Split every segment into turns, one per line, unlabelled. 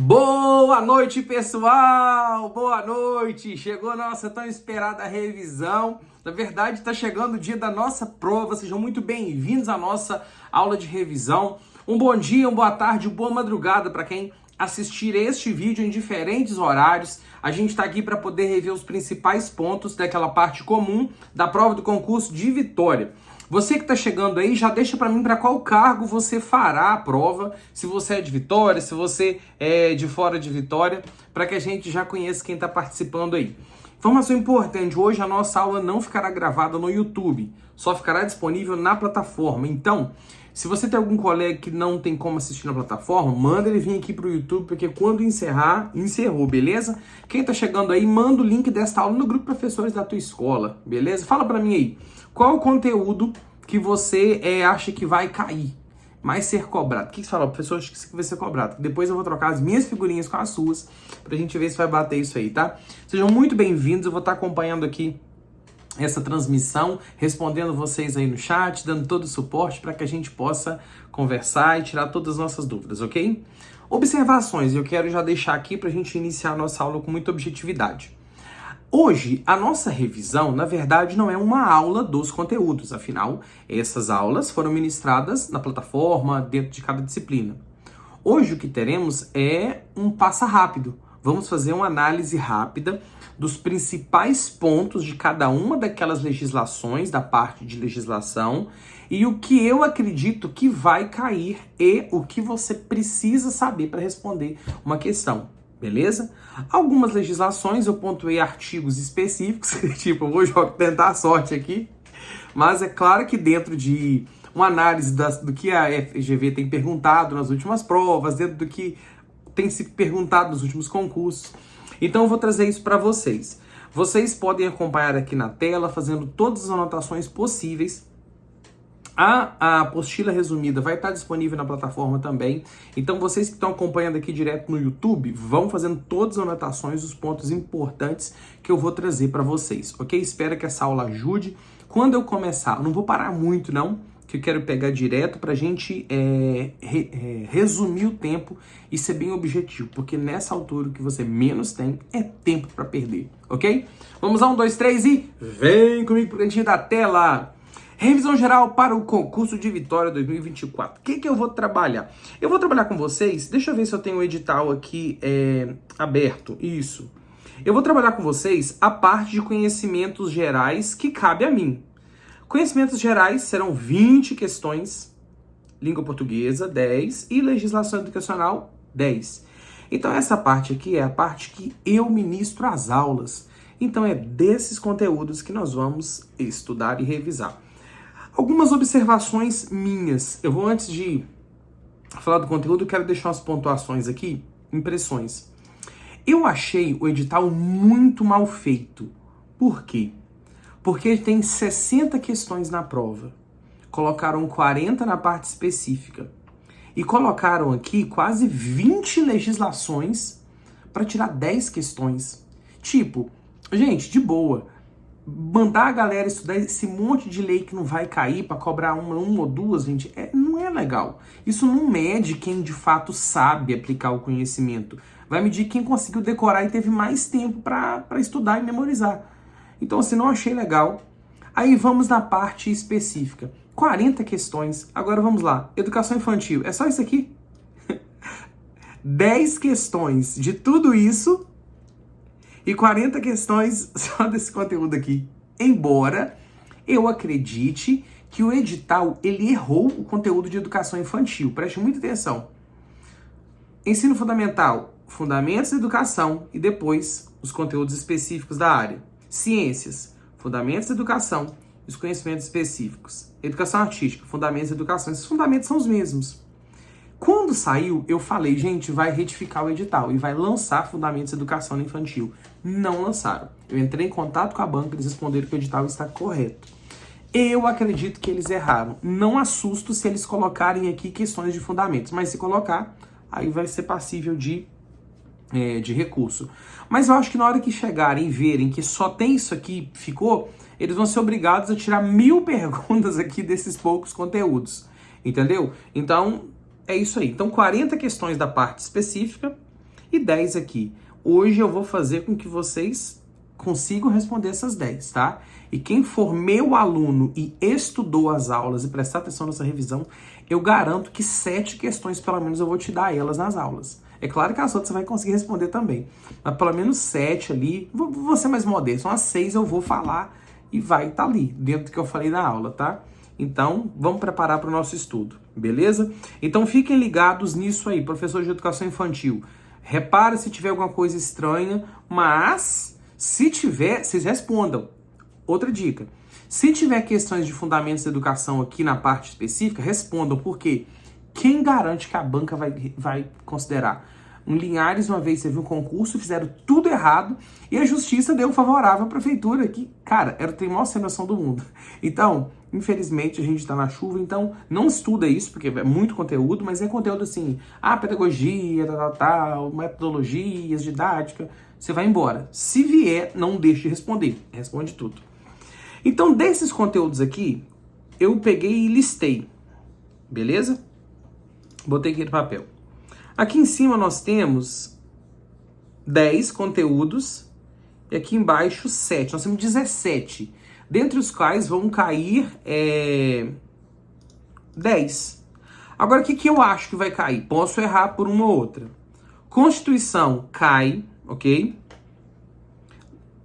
Boa noite, pessoal! Boa noite! Chegou a nossa tão esperada revisão. Na verdade, está chegando o dia da nossa prova. Sejam muito bem-vindos à nossa aula de revisão. Um bom dia, uma boa tarde, uma boa madrugada para quem assistir este vídeo em diferentes horários. A gente está aqui para poder rever os principais pontos daquela parte comum da prova do concurso de Vitória. Você que está chegando aí, já deixa para mim para qual cargo você fará a prova, se você é de Vitória, se você é de fora de Vitória, para que a gente já conheça quem está participando aí. Informação importante, hoje a nossa aula não ficará gravada no YouTube, só ficará disponível na plataforma. Então, se você tem algum colega que não tem como assistir na plataforma, manda ele vir aqui para o YouTube, porque quando encerrar, encerrou, beleza? Quem está chegando aí, manda o link desta aula no grupo de professores da tua escola, beleza? Fala para mim aí, qual o conteúdo que você acha que vai cair, mas ser cobrado? O que você fala, professor, acho que vai ser cobrado. Depois eu vou trocar as minhas figurinhas com as suas, pra gente ver se vai bater isso aí, tá? Sejam muito bem-vindos, eu vou estar acompanhando aqui essa transmissão, respondendo vocês aí no chat, dando todo o suporte para que a gente possa conversar e tirar todas as nossas dúvidas, ok? Observações, eu quero já deixar aqui pra gente iniciar a nossa aula com muita objetividade. Hoje, a nossa revisão, na verdade, não é uma aula dos conteúdos, afinal, essas aulas foram ministradas na plataforma, dentro de cada disciplina. Hoje, o que teremos é um passa rápido. Vamos fazer uma análise rápida dos principais pontos de cada uma daquelas legislações, da parte de legislação, e o que eu acredito que vai cair e o que você precisa saber para responder uma questão. Beleza? Algumas legislações, eu pontuei artigos específicos, tipo, eu vou tentar a sorte aqui, mas é claro que dentro de uma análise do que a FGV tem perguntado nas últimas provas, dentro do que tem se perguntado nos últimos concursos, então eu vou trazer isso para vocês. Vocês podem acompanhar aqui na tela, fazendo todas as anotações possíveis. A apostila resumida vai estar disponível na plataforma também. Então vocês que estão acompanhando aqui direto no YouTube, vão fazendo todas as anotações, os pontos importantes que eu vou trazer para vocês, ok? Espero que essa aula ajude. Quando eu começar, eu não vou parar muito não, que eu quero pegar direto para a gente resumir o tempo e ser bem objetivo, porque nessa altura o que você menos tem é tempo para perder, ok? Vamos lá, 1, 2, 3 e vem comigo pro cantinho da tela! Revisão geral para o concurso de Vitória 2024. O que eu vou trabalhar? Eu vou trabalhar com vocês, deixa eu ver se eu tenho o edital aqui aberto, isso. Eu vou trabalhar com vocês a parte de conhecimentos gerais que cabe a mim. Conhecimentos gerais serão 20 questões, língua portuguesa, 10, e legislação educacional, 10. Então essa parte aqui é a parte que eu ministro as aulas. Então é desses conteúdos que nós vamos estudar e revisar. Algumas observações minhas. Eu vou, antes de falar do conteúdo, eu quero deixar umas pontuações aqui, impressões. Eu achei o edital muito mal feito. Por quê? Porque tem 60 questões na prova. Colocaram 40 na parte específica. E colocaram aqui quase 20 legislações para tirar 10 questões. Tipo, gente, de boa. Mandar a galera estudar esse monte de lei que não vai cair para cobrar uma ou duas, gente, não é legal. Isso não mede quem de fato sabe aplicar o conhecimento. Vai medir quem conseguiu decorar e teve mais tempo para estudar e memorizar. Então, assim, não achei legal. Aí vamos na parte específica. 40 questões. Agora vamos lá. Educação infantil. É só isso aqui? 10 questões de tudo isso e 40 questões só desse conteúdo aqui. Embora eu acredite que o edital, ele errou o conteúdo de educação infantil. Preste muita atenção. Ensino fundamental, fundamentos da educação e depois os conteúdos específicos da área. Ciências, fundamentos da educação e os conhecimentos específicos. Educação artística, fundamentos da educação. Esses fundamentos são os mesmos. Quando saiu, eu falei, gente, vai retificar o edital e vai lançar Fundamentos de Educação Infantil. Não lançaram. Eu entrei em contato com a banca, eles responderam que o edital está correto. Eu acredito que eles erraram. Não assusto se eles colocarem aqui questões de fundamentos, mas se colocar, aí vai ser passível de recurso. Mas eu acho que na hora que chegarem e verem que só tem isso aqui, ficou, eles vão ser obrigados a tirar 1000 perguntas aqui desses poucos conteúdos. Entendeu? Então, é isso aí. Então, 40 questões da parte específica e 10 aqui. Hoje eu vou fazer com que vocês consigam responder essas 10, tá? E quem for meu aluno e estudou as aulas e prestar atenção nessa revisão, eu garanto que 7 questões, pelo menos, eu vou te dar elas nas aulas. É claro que as outras você vai conseguir responder também. Mas pelo menos 7 ali, vou ser mais modesto, umas 6 eu vou falar e vai estar ali, dentro do que eu falei na aula, tá? Então, vamos preparar para o nosso estudo, beleza? Então, fiquem ligados nisso aí, professor de educação infantil. Repara se tiver alguma coisa estranha, mas se tiver, vocês respondam. Outra dica, se tiver questões de fundamentos da educação aqui na parte específica, respondam, porque quem garante que a banca vai considerar? Em Linhares, uma vez teve um concurso, fizeram tudo errado e a justiça deu favorável à prefeitura, que, cara, era o trem maior sem noção do mundo. Então, infelizmente, a gente tá na chuva, então não estuda isso, porque é muito conteúdo, mas é conteúdo assim, pedagogia, tal, metodologias, didática, você vai embora. Se vier, não deixe de responder, responde tudo. Então, desses conteúdos aqui, eu peguei e listei, beleza? Botei aqui no papel. Aqui em cima nós temos 10 conteúdos e aqui embaixo 7. Nós temos 17, dentre os quais vão cair 10. Agora, o que eu acho que vai cair? Posso errar por uma ou outra. Constituição cai, ok?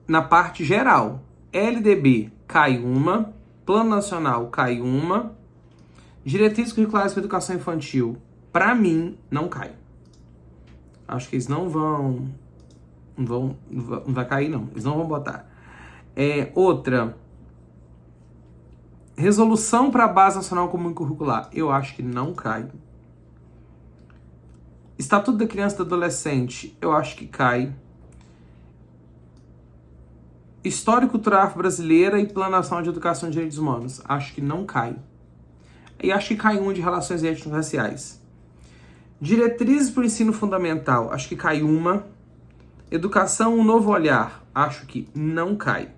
Na parte geral. LDB cai uma. Plano Nacional cai uma. Diretrizes curriculares para educação infantil, para mim, não cai. Acho que eles não vai cair, não. Eles não vão botar. Outra, resolução para a Base Nacional Comum Curricular, eu acho que não cai. Estatuto da Criança e do Adolescente, eu acho que cai. História e Cultura Afro-Brasileira e Plano Nacional de Educação e Direitos Humanos, acho que não cai. E acho que cai um de Relações Étnico-Raciais. Diretrizes para o ensino fundamental, acho que cai uma. Educação, um novo olhar, acho que não cai.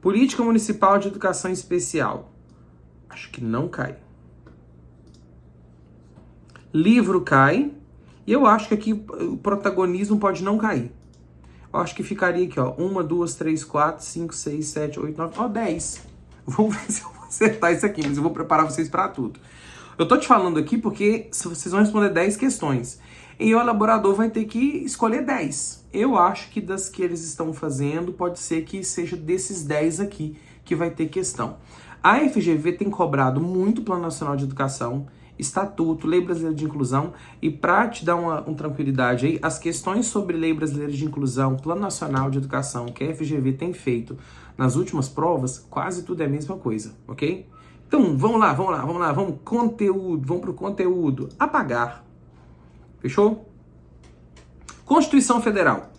Política Municipal de Educação Especial, acho que não cai. Livro cai. E eu acho que aqui o protagonismo pode não cair. Eu acho que ficaria aqui, ó. 1, 2, 3, 4, 5, 6, 7, 8, 9, 10. Vamos ver se eu vou acertar isso aqui, mas eu vou preparar vocês para tudo. Eu tô te falando aqui porque vocês vão responder 10 questões. E o elaborador vai ter que escolher 10. Eu acho que das que eles estão fazendo, pode ser que seja desses 10 aqui que vai ter questão. A FGV tem cobrado muito Plano Nacional de Educação, Estatuto, Lei Brasileira de Inclusão, e para te dar uma tranquilidade aí, as questões sobre Lei Brasileira de Inclusão, Plano Nacional de Educação, que a FGV tem feito nas últimas provas, quase tudo é a mesma coisa, ok? Então, vamos lá, conteúdo, vamos pro conteúdo. Apagar. Fechou? Constituição Federal.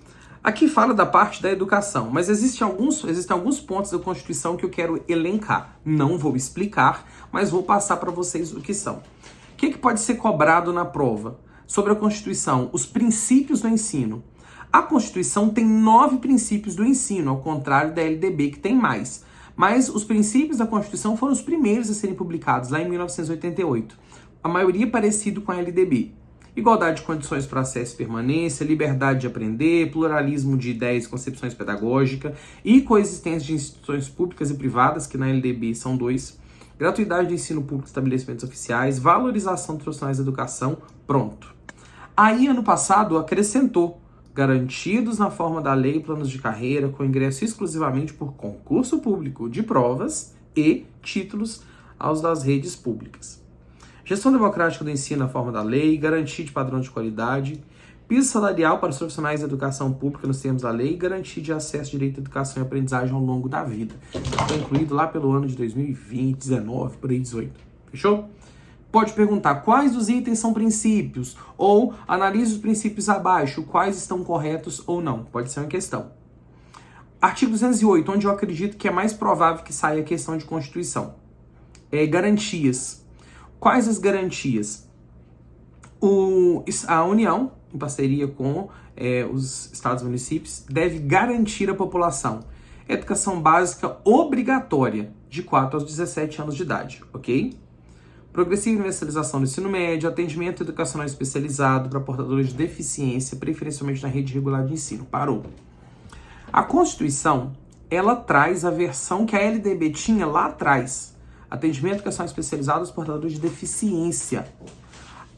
Aqui fala da parte da educação, mas existem alguns pontos da Constituição que eu quero elencar. Não vou explicar, mas vou passar para vocês o que são. O que pode ser cobrado na prova? Sobre a Constituição, os princípios do ensino. A Constituição tem 9 princípios do ensino, ao contrário da LDB, que tem mais. Mas os princípios da Constituição foram os primeiros a serem publicados, lá em 1988. A maioria parecido com a LDB. Igualdade de condições para acesso e permanência, liberdade de aprender, pluralismo de ideias e concepções pedagógicas e coexistência de instituições públicas e privadas, que na LDB são 2, gratuidade do ensino público em estabelecimentos oficiais, valorização dos profissionais da educação, pronto. Aí, ano passado, acrescentou garantidos na forma da lei planos de carreira com ingresso exclusivamente por concurso público de provas e títulos aos das redes públicas. Gestão democrática do ensino na forma da lei, garantia de padrão de qualidade, piso salarial para os profissionais da educação pública nos termos da lei e garantia de acesso ao direito à educação e aprendizagem ao longo da vida. Foi incluído lá pelo ano de 2020, 19, por aí 18. Fechou? Pode perguntar quais dos itens são princípios, ou analise os princípios abaixo, quais estão corretos ou não. Pode ser uma questão. Artigo 208, onde eu acredito que é mais provável que saia a questão de Constituição. Garantias. Quais as garantias? A União, em parceria com os estados e municípios, deve garantir à população educação básica obrigatória de 4 aos 17 anos de idade, ok? progressiva universalização do ensino médio, atendimento educacional especializado para portadores de deficiência, preferencialmente na rede regular de ensino. Parou. A Constituição, ela traz a versão que a LDB tinha lá atrás. Atendimento educacional especializado aos portadores de deficiência.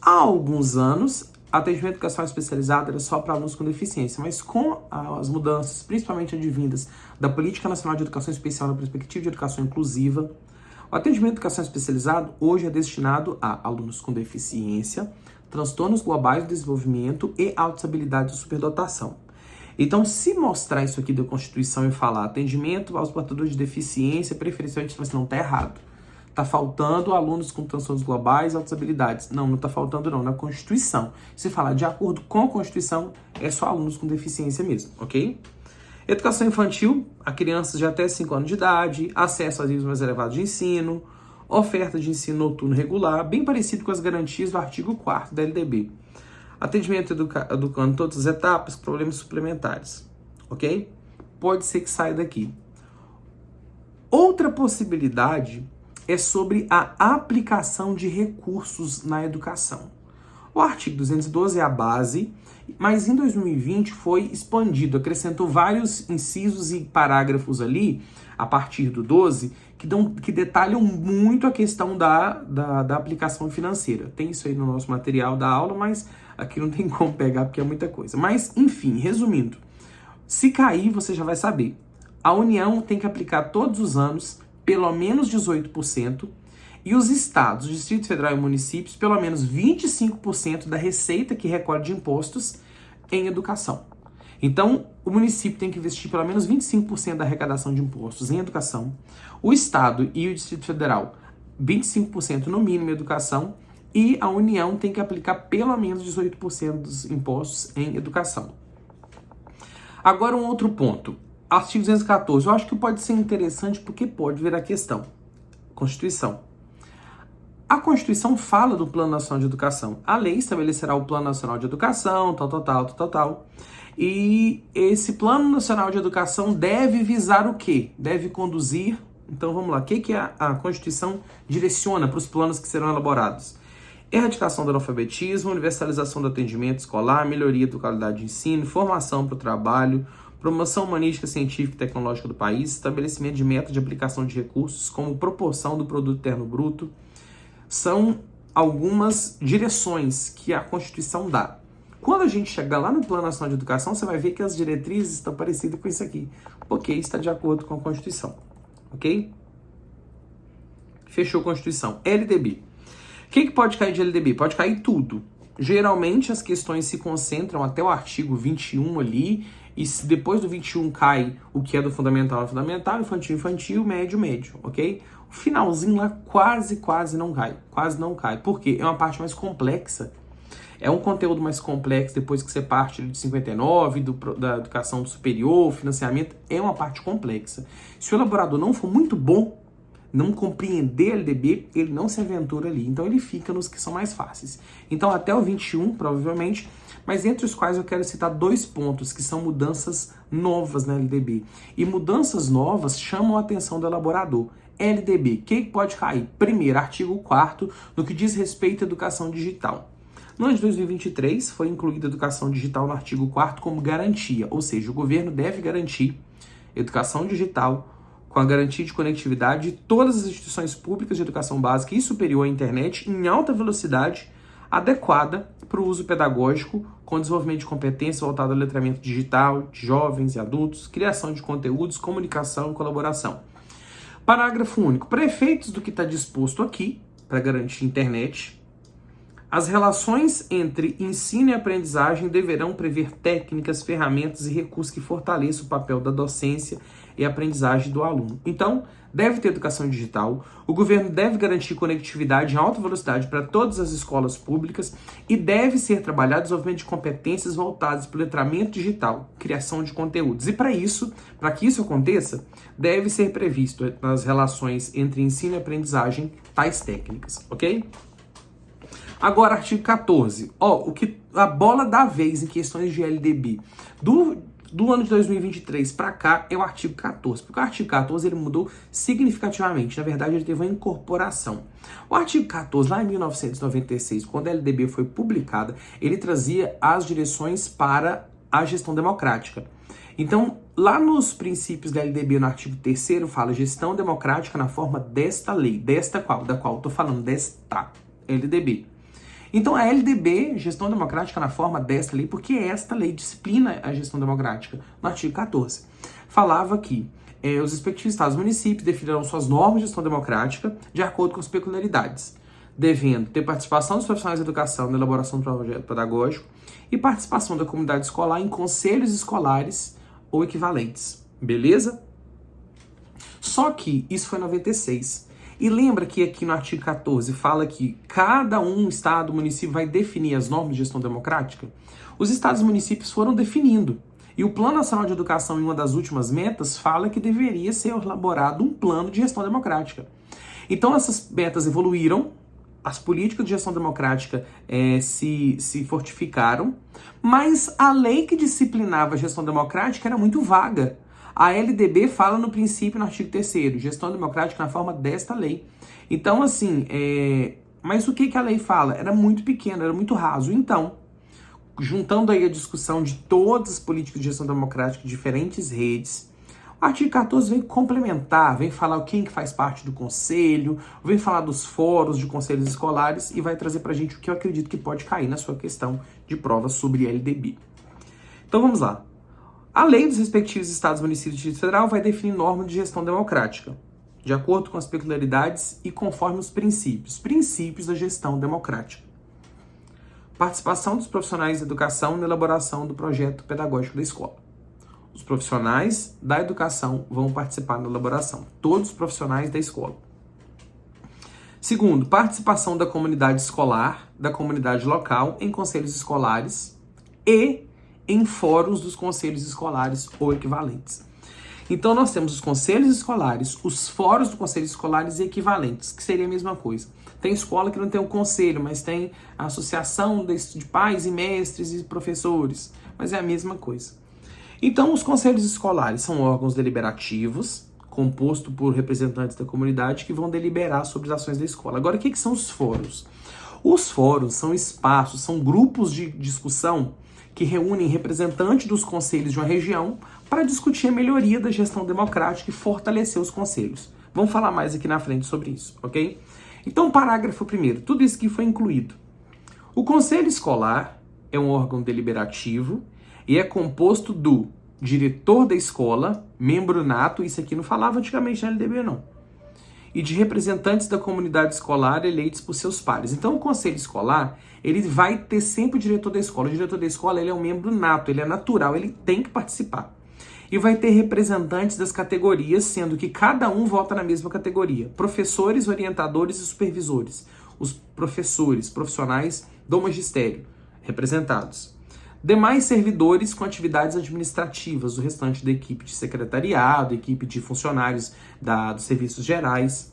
Há alguns anos, atendimento educacional especializado era só para alunos com deficiência, mas com as mudanças, principalmente advindas da Política Nacional de Educação Especial na perspectiva de educação inclusiva, o atendimento de educação especializado hoje é destinado a alunos com deficiência, transtornos globais do desenvolvimento e altas habilidades de superdotação. Então, se mostrar isso aqui da Constituição e falar atendimento aos portadores de deficiência, preferencialmente, você não está errado. Está faltando alunos com transtornos globais e altas habilidades. Não está faltando não, na Constituição. Se falar de acordo com a Constituição, é só alunos com deficiência mesmo, ok? Educação infantil, a crianças de até 5 anos de idade, acesso a níveis mais elevados de ensino, oferta de ensino noturno regular, bem parecido com as garantias do artigo 4º da LDB. Atendimento educando todas as etapas, problemas suplementares, ok? Pode ser que saia daqui. Outra possibilidade é sobre a aplicação de recursos na educação. O artigo 212 é a base, mas em 2020 foi expandido, acrescentou vários incisos e parágrafos ali, a partir do 12, que detalham muito a questão da aplicação financeira. Tem isso aí no nosso material da aula, mas aqui não tem como pegar porque é muita coisa. Mas, enfim, resumindo, se cair, você já vai saber. A União tem que aplicar todos os anos pelo menos 18%, e os estados, Distrito Federal e municípios, pelo menos 25% da receita que recolhe de impostos em educação. Então, o município tem que investir pelo menos 25% da arrecadação de impostos em educação, o estado e o Distrito Federal, 25% no mínimo em educação, e a União tem que aplicar pelo menos 18% dos impostos em educação. Agora, um outro ponto. Artigo 214, eu acho que pode ser interessante porque pode virar questão. Constituição. A Constituição fala do Plano Nacional de Educação. A lei estabelecerá o Plano Nacional de Educação, tal. E esse Plano Nacional de Educação deve visar o quê? Deve conduzir... Então, vamos lá. O que a Constituição direciona para os planos que serão elaborados? Erradicação do analfabetismo, universalização do atendimento escolar, melhoria da qualidade de ensino, formação para o trabalho, promoção humanística, científica e tecnológica do país, estabelecimento de metas de aplicação de recursos como proporção do produto interno bruto. São algumas direções que a Constituição dá. Quando a gente chegar lá no Plano Nacional de Educação, você vai ver que as diretrizes estão parecidas com isso aqui, porque está de acordo com a Constituição, ok? Fechou a Constituição. LDB. O que pode cair de LDB? Pode cair tudo. Geralmente as questões se concentram até o artigo 21 ali, e depois do 21 cai o que é do fundamental, infantil, médio, ok? O finalzinho lá quase não cai. Por quê? É uma parte mais complexa. É um conteúdo mais complexo depois que você parte de 59, da educação superior, financiamento, é uma parte complexa. Se o elaborador não for muito bom, não compreender a LDB, ele não se aventura ali. Então ele fica nos que são mais fáceis. Então até o 21, provavelmente, mas entre os quais eu quero citar 2 pontos, que são mudanças novas na LDB. E mudanças novas chamam a atenção do elaborador. LDB, o que pode cair? Primeiro, artigo 4º, no que diz respeito à educação digital. No ano de 2023, foi incluída a educação digital no artigo 4º como garantia, ou seja, o governo deve garantir educação digital com a garantia de conectividade de todas as instituições públicas de educação básica e superior à internet em alta velocidade, adequada para o uso pedagógico, com desenvolvimento de competências voltado ao letramento digital de jovens e adultos, criação de conteúdos, comunicação e colaboração. Parágrafo único. Para efeitos do que está disposto aqui, para garantir internet, as relações entre ensino e aprendizagem deverão prever técnicas, ferramentas e recursos que fortaleçam o papel da docência e aprendizagem do aluno. Então, deve ter educação digital, o governo deve garantir conectividade em alta velocidade para todas as escolas públicas e deve ser trabalhado o desenvolvimento de competências voltadas para o letramento digital, criação de conteúdos. E para que isso aconteça, deve ser previsto nas relações entre ensino e aprendizagem tais técnicas, ok? Agora, artigo 14. A bola da vez em questões de LDB. do ano de 2023 para cá é o artigo 14, porque o artigo 14 ele mudou significativamente, na verdade ele teve uma incorporação. O artigo 14, lá em 1996, quando a LDB foi publicada, ele trazia as direções para a gestão democrática. Então, lá nos princípios da LDB, no artigo 3º, fala gestão democrática na forma desta lei, da qual eu estou falando, desta LDB. Então, a LDB, gestão democrática na forma desta lei, porque esta lei disciplina a gestão democrática, no artigo 14. Falava que os respectivos estados e municípios definirão suas normas de gestão democrática de acordo com as peculiaridades, devendo ter participação dos profissionais da educação na elaboração do projeto pedagógico e participação da comunidade escolar em conselhos escolares ou equivalentes. Beleza? Só que isso foi em 96. E lembra que aqui no artigo 14 fala que cada estado, município vai definir as normas de gestão democrática? Os estados e municípios foram definindo. E o Plano Nacional de Educação, em uma das últimas metas, fala que deveria ser elaborado um plano de gestão democrática. Então essas metas evoluíram, as políticas de gestão democrática se fortificaram, mas a lei que disciplinava a gestão democrática era muito vaga. A LDB fala no princípio, no artigo 3º, gestão democrática na forma desta lei. Então, assim, mas o que a lei fala? Era muito pequeno, era muito raso. Então, juntando aí a discussão de todas as políticas de gestão democrática de diferentes redes, o artigo 14 vem complementar, vem falar quem que faz parte do conselho, vem falar dos fóruns de conselhos escolares e vai trazer pra gente o que eu acredito que pode cair na sua questão de prova sobre LDB. Então, vamos lá. A lei dos respectivos estados, municípios e Distrito Federal vai definir normas de gestão democrática, de acordo com as peculiaridades e conforme os princípios da gestão democrática. Participação dos profissionais da educação na elaboração do projeto pedagógico da escola. Os profissionais da educação vão participar na elaboração, todos os profissionais da escola. Segundo, participação da comunidade escolar, da comunidade local, em conselhos escolares e em fóruns dos conselhos escolares ou equivalentes. Então, nós temos os conselhos escolares, os fóruns dos conselhos escolares e equivalentes, que seria a mesma coisa. Tem escola que não tem um conselho, mas tem a associação de pais e mestres e professores, mas é a mesma coisa. Então, os conselhos escolares são órgãos deliberativos, composto por representantes da comunidade que vão deliberar sobre as ações da escola. Agora, o que são os fóruns? Os fóruns são espaços, são grupos de discussão que reúnem representantes dos conselhos de uma região para discutir a melhoria da gestão democrática e fortalecer os conselhos. Vamos falar mais aqui na frente sobre isso, ok? Então, parágrafo 1º, tudo isso que foi incluído. O conselho escolar é um órgão deliberativo e é composto do diretor da escola, membro nato, isso aqui não falava antigamente na LDB não, e de representantes da comunidade escolar eleitos por seus pares. Então, o conselho escolar, ele vai ter sempre o diretor da escola. O diretor da escola, ele é um membro nato, ele é natural, ele tem que participar. E vai ter representantes das categorias, sendo que cada um vota na mesma categoria. Professores, orientadores e supervisores. Os professores, profissionais do magistério, representados. Demais servidores com atividades administrativas, o restante da equipe de secretariado, equipe de funcionários dos serviços gerais,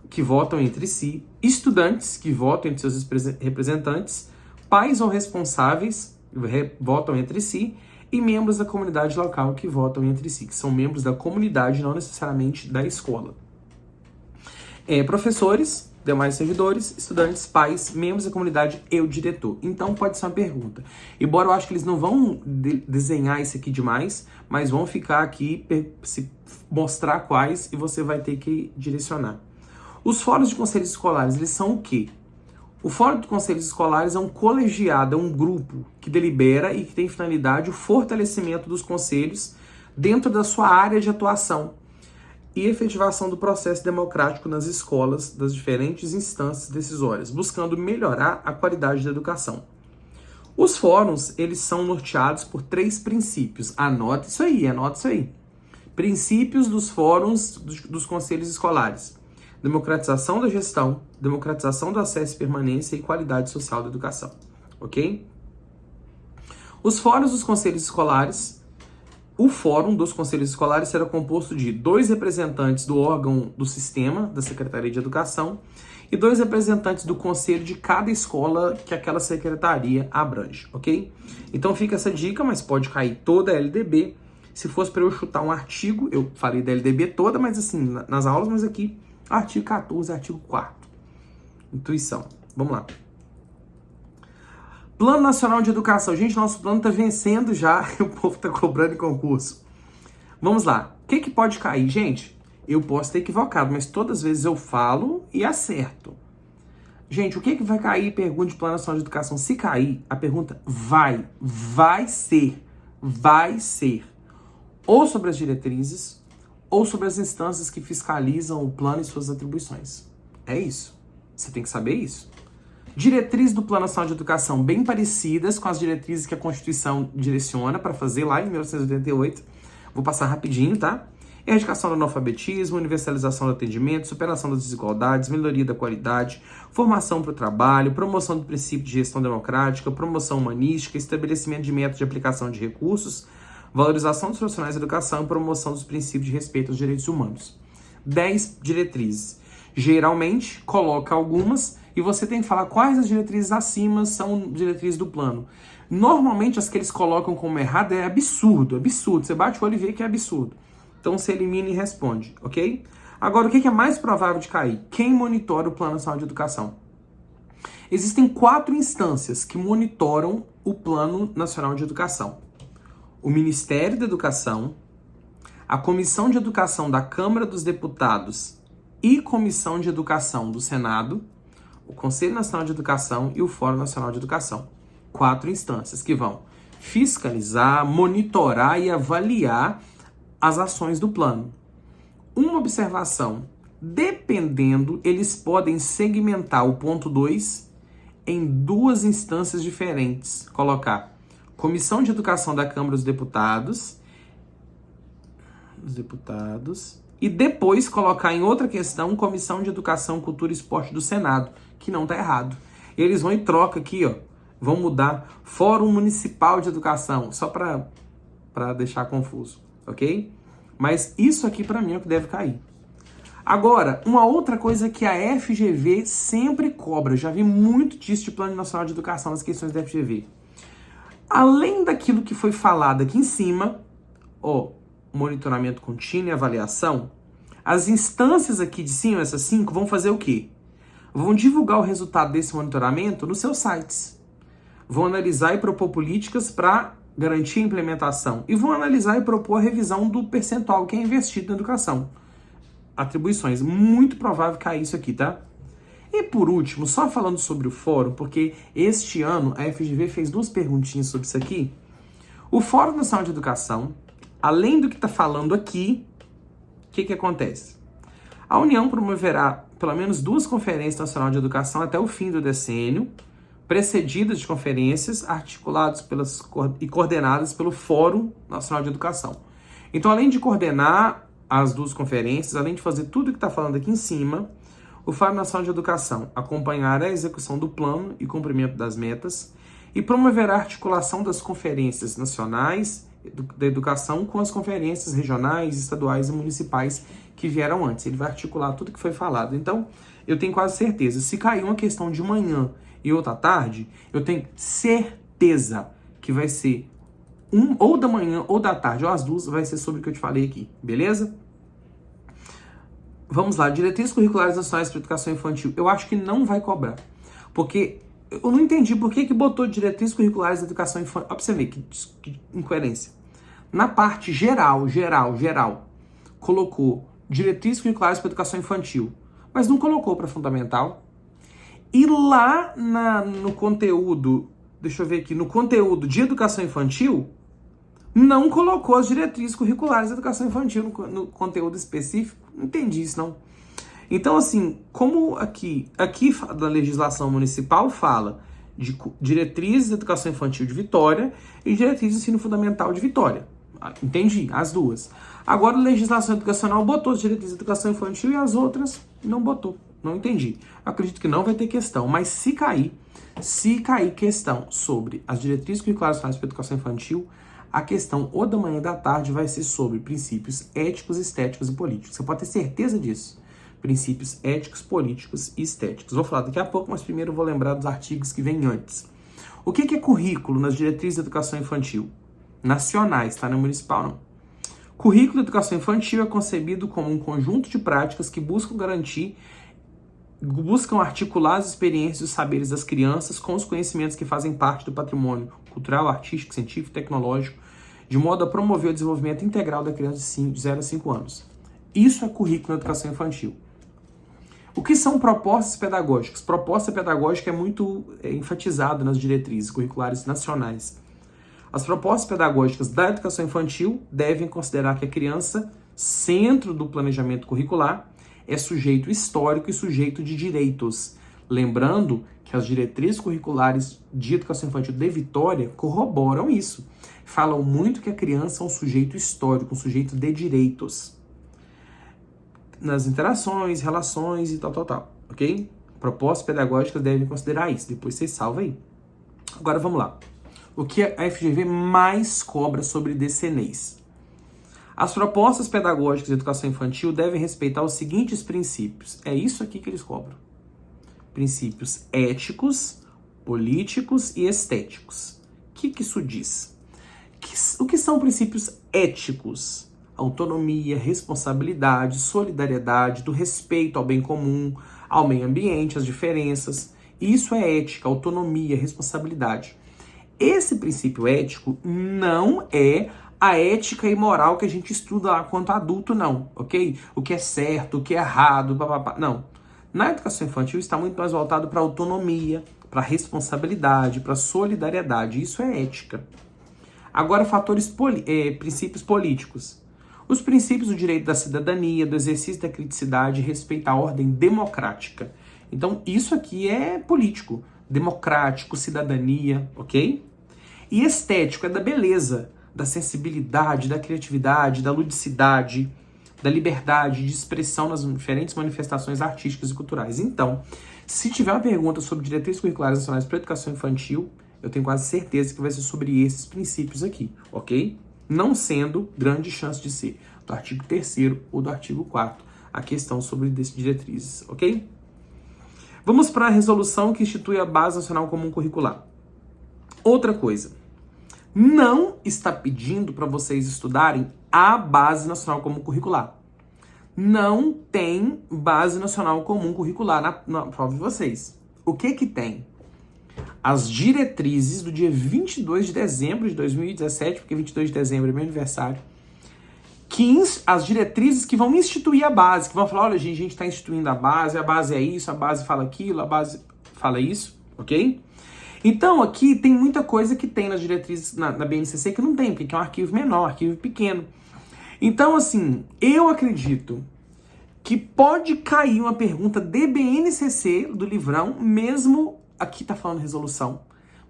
que votam entre si, estudantes que votam entre seus representantes, pais ou responsáveis votam entre si, e membros da comunidade local que votam entre si, que são membros da comunidade, não necessariamente da escola. Professores, demais servidores, estudantes, pais, membros da comunidade e o diretor. Então pode ser uma pergunta. Embora eu acho que eles não vão desenhar isso aqui demais, mas vão ficar aqui, se mostrar quais, e você vai ter que direcionar. Os fóruns de conselhos escolares, eles são o quê? O Fórum de Conselhos Escolares é um colegiado, é um grupo que delibera e que tem finalidade o fortalecimento dos conselhos dentro da sua área de atuação e efetivação do processo democrático nas escolas das diferentes instâncias decisórias, buscando melhorar a qualidade da educação. Os fóruns, eles são norteados por 3 princípios. Anota isso aí. Princípios dos fóruns dos conselhos escolares. Democratização da gestão, democratização do acesso e permanência e qualidade social da educação, ok? Os fóruns dos conselhos escolares O fórum dos conselhos escolares será composto de 2 representantes do órgão do sistema, da Secretaria de Educação, e 2 representantes do conselho de cada escola que aquela secretaria abrange, ok? Então fica essa dica, mas pode cair toda a LDB. Se fosse para eu chutar um artigo, eu falei da LDB toda, mas assim, nas aulas, mas aqui, artigo 14, artigo 4º. Intuição. Vamos lá. Plano Nacional de Educação. Gente, nosso plano tá vencendo já, o povo tá cobrando em concurso. Vamos lá. O que pode cair? Gente, eu posso ter equivocado, mas todas as vezes eu falo e acerto. Gente, o que vai cair? Pergunta de Plano Nacional de Educação. Se cair, a pergunta vai ser ou sobre as diretrizes ou sobre as instâncias que fiscalizam o plano e suas atribuições. É isso. Você tem que saber isso. Diretrizes do Plano Nacional de Educação bem parecidas com as diretrizes que a Constituição direciona para fazer lá em 1988. Vou passar rapidinho, tá? Erradicação do analfabetismo, universalização do atendimento, superação das desigualdades, melhoria da qualidade, formação para o trabalho, promoção do princípio de gestão democrática, promoção humanística, estabelecimento de métodos de aplicação de recursos, valorização dos profissionais da educação e promoção dos princípios de respeito aos direitos humanos. 10 diretrizes. Geralmente, coloca algumas e você tem que falar quais as diretrizes acima são diretrizes do plano. Normalmente, as que eles colocam como errado é absurdo. Você bate o olho e vê que é absurdo. Então, você elimina e responde, ok? Agora, o que é mais provável de cair? Quem monitora o Plano Nacional de Educação? Existem 4 instâncias que monitoram o Plano Nacional de Educação. O Ministério da Educação, a Comissão de Educação da Câmara dos Deputados e Comissão de Educação do Senado, o Conselho Nacional de Educação e o Fórum Nacional de Educação. 4 instâncias que vão fiscalizar, monitorar e avaliar as ações do plano. Uma observação, dependendo, eles podem segmentar o ponto 2 em 2 instâncias diferentes. Colocar Comissão de Educação da Câmara dos Deputados, e depois colocar em outra questão Comissão de Educação, Cultura e Esporte do Senado, que não tá errado. Eles vão e trocam aqui, ó, vão mudar Fórum Municipal de Educação, só para deixar confuso, ok? Mas isso aqui para mim é o que deve cair. Agora, uma outra coisa que a FGV sempre cobra, já vi muito disso de Plano Nacional de Educação nas questões da FGV. Além daquilo que foi falado aqui em cima, ó, monitoramento contínuo e avaliação, as instâncias aqui de cima, essas 5, vão fazer o quê? Vão divulgar o resultado desse monitoramento nos seus sites. Vão analisar e propor políticas para garantir a implementação. E vão analisar e propor a revisão do percentual que é investido na educação. Atribuições. Muito provável cair isso aqui, tá? E por último, só falando sobre o fórum, porque este ano a FGV fez 2 perguntinhas sobre isso aqui. O Fórum Nacional de Educação, além do que está falando aqui, o que acontece? A União promoverá pelo menos 2 conferências nacionais de educação até o fim do decênio, precedidas de conferências articuladas e coordenadas pelo Fórum Nacional de Educação. Então, além de coordenar as 2 conferências, além de fazer tudo o que está falando aqui em cima, o Fórum Nacional de Educação acompanhará a execução do plano e cumprimento das metas e promoverá a articulação das conferências nacionais da educação com as conferências regionais, estaduais e municipais que vieram antes. Ele vai articular tudo que foi falado. Então, eu tenho quase certeza, se cair uma questão de manhã e outra tarde, eu tenho certeza que vai ser ou da manhã ou da tarde, ou as 2, vai ser sobre o que eu te falei aqui, beleza? Vamos lá, diretrizes curriculares nacionais para educação infantil. Eu acho que não vai cobrar, porque eu não entendi por que botou diretrizes curriculares da educação infantil. Olha pra você ver que incoerência. Na parte geral, colocou diretrizes curriculares para educação infantil, mas não colocou para fundamental. E lá no conteúdo, deixa eu ver aqui, no conteúdo de educação infantil, não colocou as diretrizes curriculares da educação infantil no conteúdo específico. Não entendi isso, não. Então, assim, como aqui da legislação municipal fala de diretrizes de educação infantil de Vitória e diretrizes de ensino fundamental de Vitória. Entendi, as 2. Agora, a legislação educacional botou as diretrizes de educação infantil e as outras não botou. Não entendi. Eu acredito que não vai ter questão, mas se cair questão sobre as diretrizes curriculares nacionais para educação infantil, A questão ou da manhã e da tarde vai ser sobre princípios éticos, estéticos e políticos. Você pode ter certeza disso. Princípios éticos, políticos e estéticos. Vou falar daqui a pouco, mas primeiro eu vou lembrar dos artigos que vêm antes. O que é currículo nas diretrizes de educação infantil? Nacionais, tá? Não é municipal, não. Currículo de educação infantil é concebido como um conjunto de práticas que buscam articular as experiências e os saberes das crianças com os conhecimentos que fazem parte do patrimônio cultural, artístico, científico, tecnológico, de modo a promover o desenvolvimento integral da criança de 0 a 5 anos. Isso é currículo de educação infantil. O que são propostas pedagógicas? Proposta pedagógica é muito enfatizado nas diretrizes curriculares nacionais. As propostas pedagógicas da educação infantil devem considerar que a criança, centro do planejamento curricular, é sujeito histórico e sujeito de direitos. Lembrando que as diretrizes curriculares de educação infantil de Vitória corroboram isso. Falam muito que a criança é um sujeito histórico, um sujeito de direitos. Nas interações, relações e tal, ok? Propostas pedagógicas devem considerar isso. Depois vocês salvam aí. Agora vamos lá. O que a FGV mais cobra sobre DCNEs? As propostas pedagógicas de educação infantil devem respeitar os seguintes princípios. É isso aqui que eles cobram. Princípios éticos, políticos e estéticos. O que isso diz? O que são princípios éticos? Autonomia, responsabilidade, solidariedade, do respeito ao bem comum, ao meio ambiente, às diferenças. Isso é ética, autonomia, responsabilidade. Esse princípio ético não é a ética e moral que a gente estuda lá quanto adulto, não, ok? O que é certo, o que é errado, papapá, não. Na educação infantil está muito mais voltado para autonomia, para responsabilidade, para solidariedade. Isso é ética. Agora, princípios políticos. Os princípios do direito da cidadania, do exercício da criticidade e respeito à ordem democrática. Então, isso aqui é político, democrático, cidadania, ok? E estético é da beleza, da sensibilidade, da criatividade, da ludicidade, da liberdade de expressão nas diferentes manifestações artísticas e culturais. Então, se tiver uma pergunta sobre diretrizes curriculares nacionais para a educação infantil, eu tenho quase certeza que vai ser sobre esses princípios aqui, ok? Não sendo grande chance de ser do artigo 3º ou do artigo 4º, a questão sobre diretrizes, ok? Vamos para a resolução que institui a Base Nacional Comum Curricular. Outra coisa, não está pedindo para vocês estudarem a Base Nacional Comum Curricular. Não tem Base Nacional Comum Curricular na prova de vocês. O que tem? As diretrizes do dia 22 de dezembro de 2017, porque 22 de dezembro é meu aniversário, as diretrizes que vão instituir a base, que vão falar, olha, a gente está instituindo a base é isso, a base fala aquilo, a base fala isso, ok? Então, aqui tem muita coisa que tem nas diretrizes na BNCC que não tem, porque é um arquivo menor, um arquivo pequeno. Então, assim, eu acredito que pode cair uma pergunta de BNCC do livrão, mesmo aqui tá falando resolução.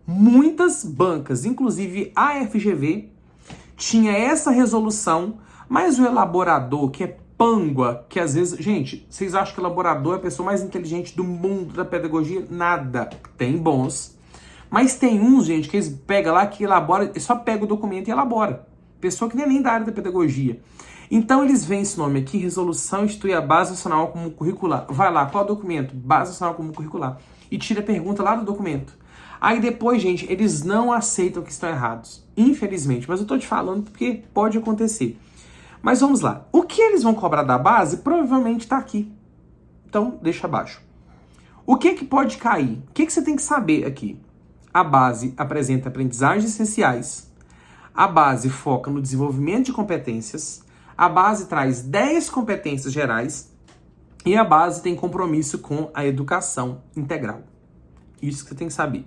Muitas bancas, inclusive a FGV, tinha essa resolução, mas o elaborador, que é pângua, que às vezes... Gente, vocês acham que o elaborador é a pessoa mais inteligente do mundo da pedagogia? Nada. Tem bons. Mas tem uns, gente, que eles pegam lá, que elabora, só pega o documento e elabora. Pessoa que nem da área da pedagogia. Então eles veem esse nome aqui, resolução institui a Base Nacional Comum Curricular. Vai lá, qual documento? Base Nacional Comum Curricular. E tira a pergunta lá do documento. Aí depois, gente, eles não aceitam que estão errados. Infelizmente. Mas eu tô te falando porque pode acontecer. Mas vamos lá. O que eles vão cobrar da base provavelmente tá aqui. Então, deixa abaixo. O que pode cair? O que você tem que saber aqui? A base apresenta aprendizagens essenciais. A base foca no desenvolvimento de competências. A base traz 10 competências gerais. E a base tem compromisso com a educação integral. Isso que você tem que saber.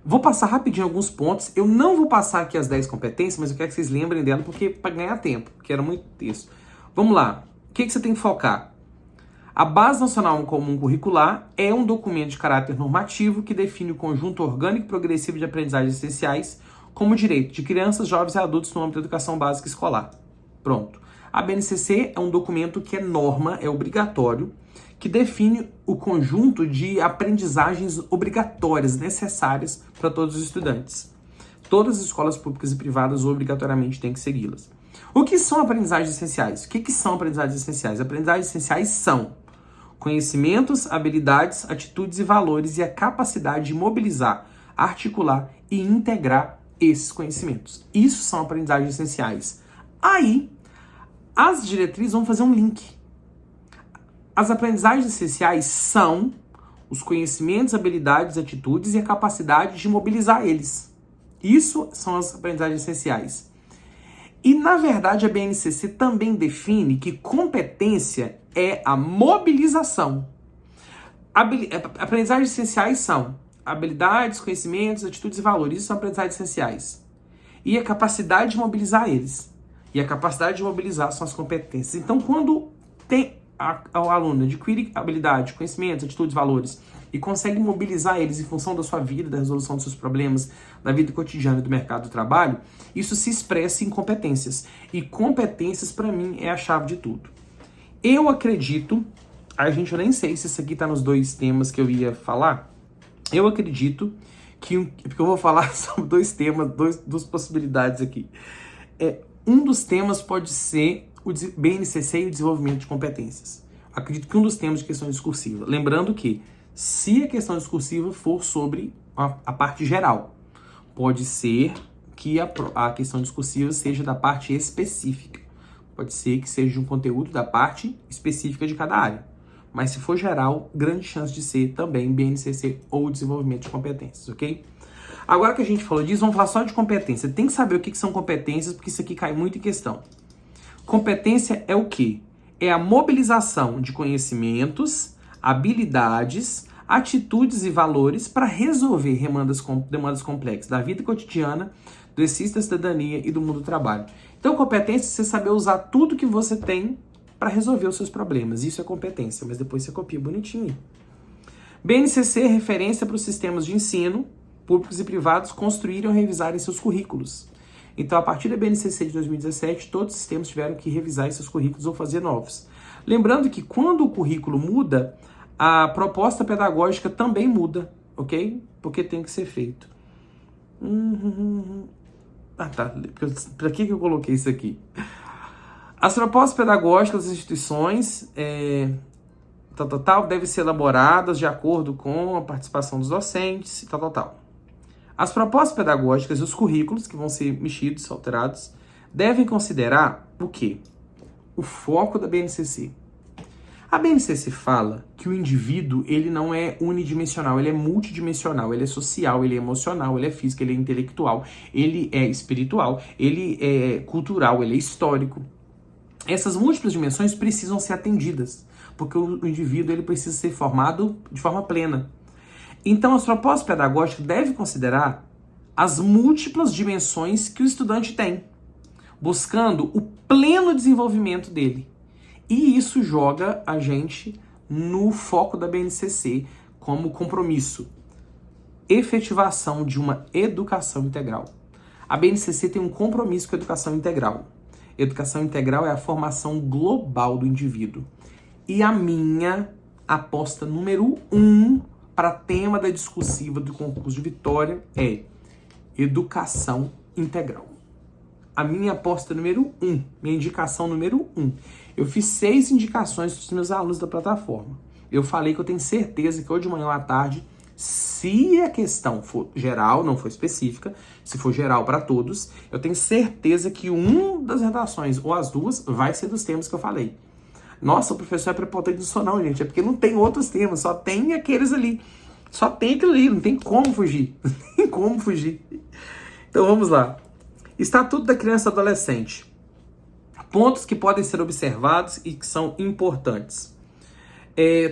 Vou passar rapidinho alguns pontos. Eu não vou passar aqui as 10 competências, mas eu quero que vocês lembrem dela porque para ganhar tempo, porque era muito texto. Vamos lá. O que você tem que focar? A Base Nacional Comum Curricular é um documento de caráter normativo que define o conjunto orgânico e progressivo de aprendizagens essenciais como direito de crianças, jovens e adultos no âmbito da educação básica escolar. Pronto. A BNCC é um documento que é norma, é obrigatório, que define o conjunto de aprendizagens obrigatórias, necessárias para todos os estudantes. Todas as escolas públicas e privadas obrigatoriamente têm que segui-las. O que são aprendizagens essenciais? O que são aprendizagens essenciais? Aprendizagens essenciais são conhecimentos, habilidades, atitudes e valores e a capacidade de mobilizar, articular e integrar esses conhecimentos. Isso são aprendizagens essenciais. Aí, as diretrizes vão fazer um link. As aprendizagens essenciais são os conhecimentos, habilidades, atitudes e a capacidade de mobilizar eles. Isso são as aprendizagens essenciais. E, na verdade, a BNCC também define que competência é a mobilização. Aprendizagens essenciais são habilidades, conhecimentos, atitudes e valores. Isso são aprendizagens essenciais. E a capacidade de mobilizar eles. E a capacidade de mobilizar são as competências. Então, quando tem o aluno adquire habilidade, conhecimentos, atitudes, valores e consegue mobilizar eles em função da sua vida, da resolução dos seus problemas, da vida cotidiana e do mercado do trabalho, isso se expressa em competências. E competências, para mim, é a chave de tudo. Eu acredito, eu nem sei se isso aqui está nos 2 temas que eu ia falar, eu acredito que, porque eu vou falar sobre 2 temas, 2 possibilidades aqui. Um dos temas pode ser o BNCC e o desenvolvimento de competências. Acredito que um dos temas de questão discursiva. Lembrando que, se a questão discursiva for sobre a parte geral, pode ser que a questão discursiva seja da parte específica. Pode ser que seja um conteúdo da parte específica de cada área. Mas se for geral, grande chance de ser também BNCC ou desenvolvimento de competências, ok? Agora que a gente falou disso, vamos falar só de competência. Tem que saber o que são competências, porque isso aqui cai muito em questão. Competência é o quê? É a mobilização de conhecimentos, habilidades, atitudes e valores para resolver demandas complexas da vida cotidiana, do exercício da cidadania e do mundo do trabalho. Então, competência é você saber usar tudo que você tem para resolver os seus problemas. Isso é competência, mas depois você copia bonitinho. BNCC é referência para os sistemas de ensino, públicos e privados, construírem ou revisarem seus currículos. Então, a partir da BNCC de 2017, todos os sistemas tiveram que revisar esses currículos ou fazer novos. Lembrando que quando o currículo muda, a proposta pedagógica também muda, ok? Porque tem que ser feito. Tá. Para que eu coloquei isso aqui? As propostas pedagógicas das instituições devem ser elaboradas de acordo com a participação dos docentes, As propostas pedagógicas e os currículos, que vão ser mexidos, alterados, devem considerar o quê? O foco da BNCC. A BNCC fala que o indivíduo, ele não é unidimensional, ele é multidimensional, ele é social, ele é emocional, ele é físico, ele é intelectual, ele é espiritual, ele é cultural, ele é histórico. Essas múltiplas dimensões precisam ser atendidas, porque o indivíduo ele precisa ser formado de forma plena. Então, as propostas pedagógicas devem considerar as múltiplas dimensões que o estudante tem, buscando o pleno desenvolvimento dele. E isso joga a gente no foco da BNCC como compromisso. Efetivação de uma educação integral. A BNCC tem um compromisso com a educação integral. Educação integral é a formação global do indivíduo. E a minha aposta número 1 para tema da discursiva do concurso de Vitória é educação integral. A minha aposta número 1, minha indicação número 1. Eu fiz 6 indicações para os meus alunos da plataforma. Eu falei que eu tenho certeza que hoje de manhã ou à tarde, se a questão for geral, não for específica, se for geral para todos, eu tenho certeza que uma das redações, ou as 2, vai ser dos temas que eu falei. Nossa, o professor é prepotente disso não, gente. É porque não tem outros temas, só tem aqueles ali. Só tem aquilo ali, não tem como fugir. Não tem como fugir. Então vamos lá. Estatuto da Criança e Adolescente. Pontos que podem ser observados e que são importantes.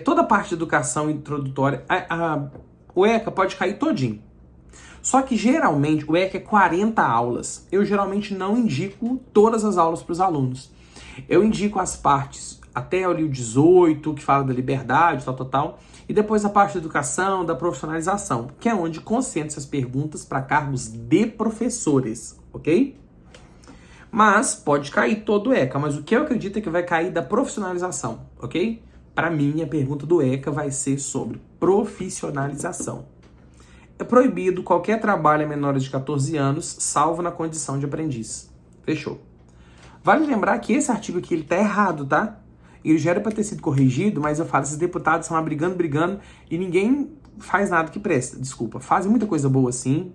Toda a parte de educação introdutória, o ECA pode cair todinho. Só que geralmente, o ECA é 40 aulas. Eu geralmente não indico todas as aulas para os alunos. Eu indico as partes até ali o 18, que fala da liberdade, tal. E depois a parte da educação, da profissionalização, que é onde concentra as perguntas para cargos de professores, ok? Mas pode cair todo o ECA, mas o que eu acredito é que vai cair da profissionalização, ok? Para mim, a pergunta do ECA vai ser sobre profissionalização. É proibido qualquer trabalho a menores de 14 anos, salvo na condição de aprendiz. Fechou. Vale lembrar que esse artigo aqui, ele tá errado, tá? Ele já era para ter sido corrigido, mas eu falo, esses deputados estão lá brigando, e ninguém faz nada que presta. Desculpa, fazem muita coisa boa sim,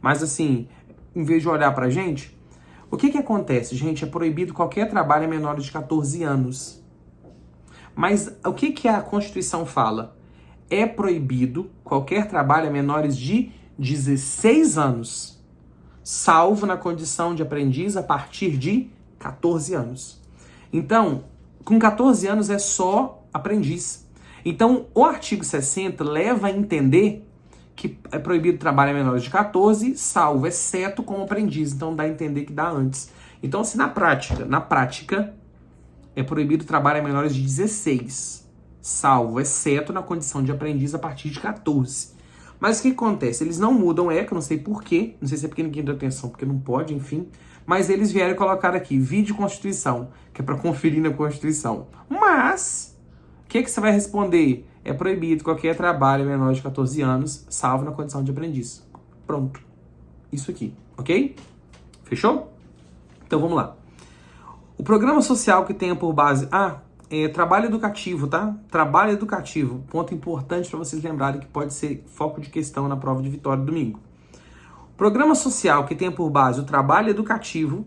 mas assim, em vez de olhar pra gente, o que acontece, gente? É proibido qualquer trabalho a menores de 14 anos. Mas o que a Constituição fala? É proibido qualquer trabalho a menores de 16 anos, salvo na condição de aprendiz a partir de 14 anos. Então, com 14 anos é só aprendiz. Então, o artigo 60 leva a entender que é proibido trabalho a menores de 14, salvo, exceto como aprendiz. Então, dá a entender que dá antes. Então, se na prática, é proibido trabalho a menores de 16, salvo, exceto na condição de aprendiz a partir de 14. Mas o que acontece? Eles não mudam ECA, não sei porquê, não sei se é porque ninguém deu atenção, porque não pode, enfim. Mas eles vieram colocar aqui, vídeo Constituição, que é para conferir na Constituição. Mas, o que você vai responder? É proibido qualquer trabalho menor de 14 anos, salvo na condição de aprendiz. Pronto. Isso aqui, ok? Fechou? Então vamos lá. O programa social que tenha por base... trabalho educativo, tá? Trabalho educativo. Ponto importante para vocês lembrarem que pode ser foco de questão na prova de Vitória domingo. Programa social que tenha por base o trabalho educativo,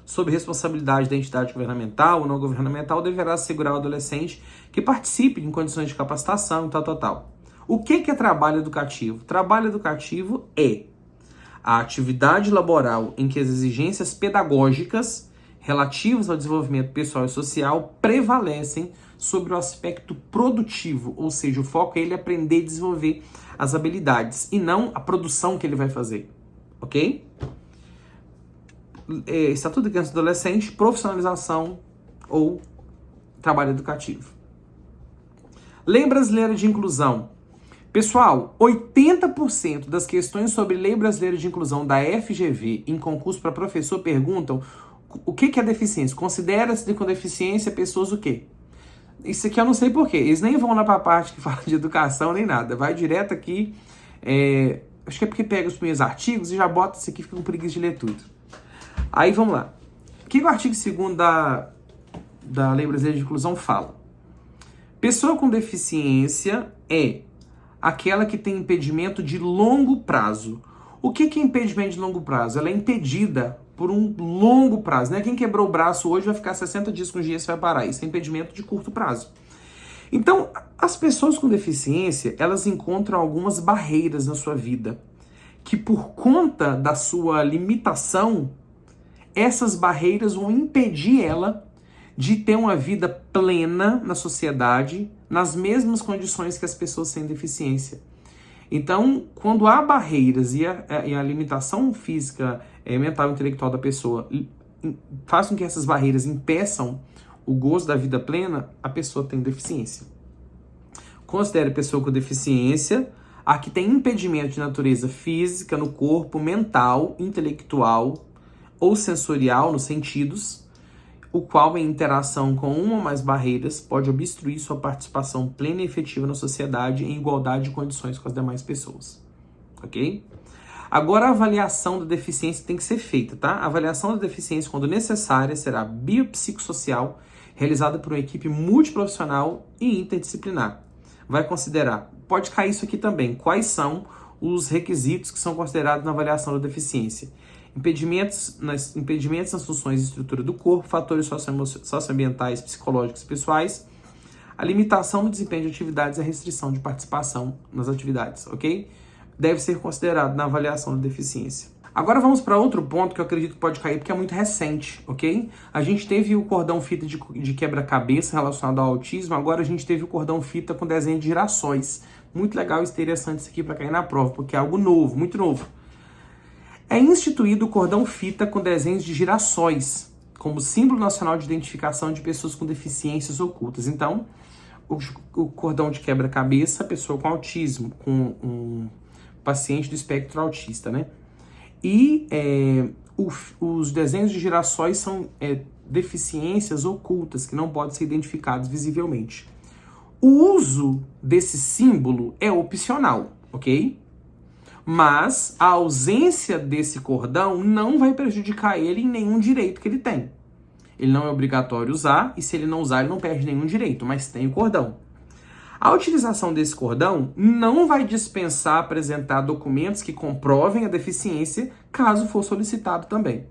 sob responsabilidade da entidade governamental ou não governamental, deverá assegurar ao adolescente que participe em condições de capacitação e tal. O que é trabalho educativo? Trabalho educativo é a atividade laboral em que as exigências pedagógicas relativas ao desenvolvimento pessoal e social prevalecem sobre o aspecto produtivo, ou seja, o foco é ele aprender e desenvolver as habilidades e não a produção que ele vai fazer, ok? Estatuto de Criança e Adolescente, profissionalização ou trabalho educativo. Lei Brasileira de Inclusão. Pessoal, 80% das questões sobre Lei Brasileira de Inclusão da FGV em concurso para professor perguntam o que é deficiência. Considera-se com deficiência pessoas o quê? Isso aqui eu não sei porquê. Eles nem vão lá para a parte que fala de educação nem nada. Vai direto aqui. Acho que é porque pega os primeiros artigos e já bota isso aqui e fica com preguiça de ler tudo. Aí vamos lá. O que o artigo 2º da Lei Brasileira de Inclusão fala? Pessoa com deficiência é aquela que tem impedimento de longo prazo. O que é impedimento de longo prazo? Ela é impedida por um longo prazo, né? Quem quebrou o braço hoje vai ficar 60 dias com gesso e vai parar. Isso é impedimento de curto prazo. Então, as pessoas com deficiência, elas encontram algumas barreiras na sua vida, que por conta da sua limitação, essas barreiras vão impedir ela de ter uma vida plena na sociedade, nas mesmas condições que as pessoas sem deficiência. Então, quando há barreiras e a limitação física, mental e intelectual da pessoa faz com que essas barreiras impeçam o gozo da vida plena, a pessoa tem deficiência. Considere pessoa com deficiência a que tem impedimento de natureza física no corpo, mental, intelectual ou sensorial nos sentidos, o qual, em interação com uma ou mais barreiras, pode obstruir sua participação plena e efetiva na sociedade em igualdade de condições com as demais pessoas. Ok? Agora, a avaliação da deficiência tem que ser feita, tá? A avaliação da deficiência, quando necessária, será biopsicossocial, realizada por uma equipe multiprofissional e interdisciplinar. Vai considerar, pode cair isso aqui também, quais são os requisitos que são considerados na avaliação da deficiência. Impedimentos nas funções e estrutura do corpo, fatores socioambientais, psicológicos e pessoais, a limitação do desempenho de atividades e a restrição de participação nas atividades, ok? Deve ser considerado na avaliação da deficiência. Agora vamos para outro ponto que eu acredito que pode cair, porque é muito recente, ok? A gente teve o cordão fita de quebra-cabeça relacionado ao autismo, agora a gente teve o cordão fita com desenho de girassóis. Muito legal e interessante isso aqui para cair na prova, porque é algo novo, muito novo. É instituído o cordão fita com desenhos de girassóis, como símbolo nacional de identificação de pessoas com deficiências ocultas. Então, o cordão de quebra-cabeça, pessoa com autismo, com um paciente do espectro autista, né? E os desenhos de girassóis são deficiências ocultas que não podem ser identificadas visivelmente. O uso desse símbolo é opcional. ok? Mas a ausência desse cordão não vai prejudicar ele em nenhum direito que ele tem. Ele não é obrigatório usar, e se ele não usar, ele não perde nenhum direito, mas tem o cordão. A utilização desse cordão não vai dispensar apresentar documentos que comprovem a deficiência, caso for solicitado também.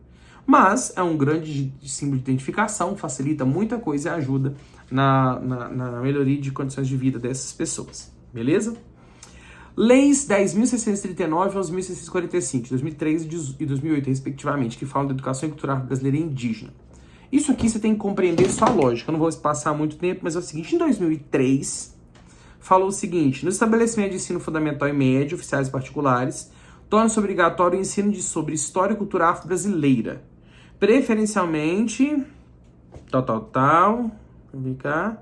Mas é um grande símbolo de identificação, facilita muita coisa e ajuda na melhoria de condições de vida dessas pessoas. Beleza? Leis 10.639 e 11.645, 2003 e 2008, respectivamente, que falam da educação e cultura brasileira e indígena. Isso aqui você tem que compreender sua lógica. Eu não vou passar muito tempo, mas é o seguinte. Em 2003, falou o seguinte: no estabelecimento de ensino fundamental e médio, oficiais e particulares, torna-se obrigatório o ensino sobre história e cultura afro-brasileira. Preferencialmente, vem cá,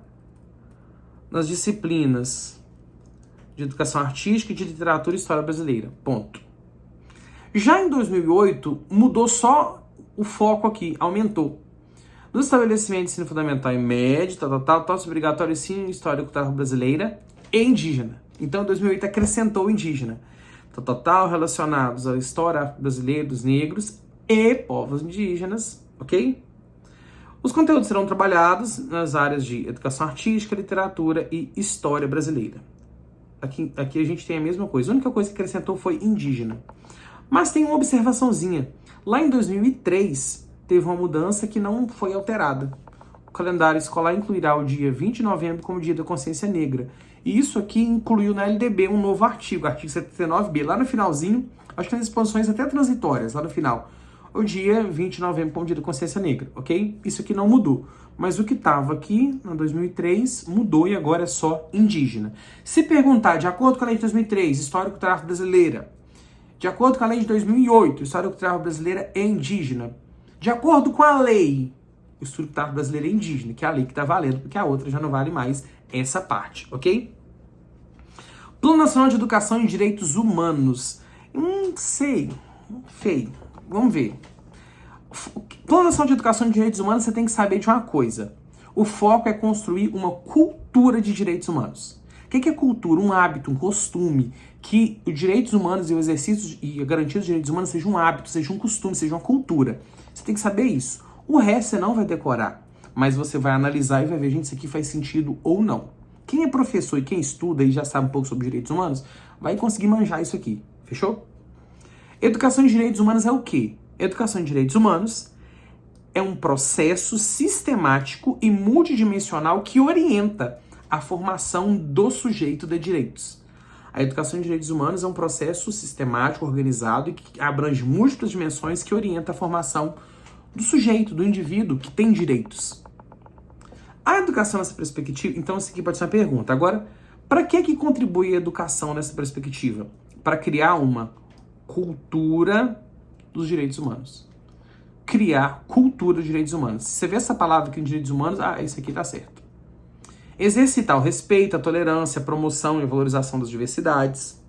nas disciplinas de educação artística e de literatura e história brasileira. Ponto. Já em 2008, mudou só o foco aqui, aumentou. No estabelecimento de ensino fundamental e médio, torna-se obrigatório o ensino de história e cultura brasileira e indígena. Então, em 2008, acrescentou o indígena. Relacionados à história brasileira dos negros e povos indígenas, ok? Os conteúdos serão trabalhados nas áreas de educação artística, literatura e história brasileira. Aqui a gente tem a mesma coisa. A única coisa que acrescentou foi indígena. Mas tem uma observaçãozinha. Lá em 2003, teve uma mudança que não foi alterada. O calendário escolar incluirá o dia 20 de novembro como Dia da Consciência Negra. E isso aqui incluiu na LDB um novo artigo 79B, lá no finalzinho, acho que nas exposições até transitórias, lá no final. O dia 20 de novembro como Dia da Consciência Negra, ok? Isso aqui não mudou. Mas o que estava aqui, em 2003, mudou e agora é só indígena. Se perguntar, de acordo com a lei de 2003, História e Cultura Brasileira, de acordo com a lei de 2008, História e Cultura Brasileira é indígena, de acordo com a lei, o Estudo Cultural Brasileiro é indígena, que é a lei que está valendo, porque a outra já não vale mais essa parte, ok? Plano Nacional de Educação e Direitos Humanos. Feio. Vamos ver. Plano Nacional de Educação e Direitos Humanos, você tem que saber de uma coisa. O foco é construir uma cultura de direitos humanos. O que é cultura? Um hábito, um costume, que os direitos humanos e o exercício e a garantia dos direitos humanos seja um hábito, seja um costume, seja uma cultura. Você tem que saber isso. O resto você não vai decorar, mas você vai analisar e vai ver, gente, isso aqui faz sentido ou não. Quem é professor e quem estuda e já sabe um pouco sobre direitos humanos, vai conseguir manjar isso aqui. Fechou? Educação em direitos humanos é o quê? Educação em direitos humanos é um processo sistemático e multidimensional que orienta a formação do sujeito de direitos. A educação em direitos humanos é um processo sistemático, organizado e que abrange múltiplas dimensões que orienta a formação do sujeito, do indivíduo que tem direitos. A educação nessa perspectiva, então isso aqui pode ser uma pergunta. Agora, para que contribui a educação nessa perspectiva? Para criar uma cultura dos direitos humanos. Criar cultura dos direitos humanos. Se você vê essa palavra aqui em direitos humanos, isso aqui tá certo. Exercitar o respeito, a tolerância, a promoção e a valorização das diversidades.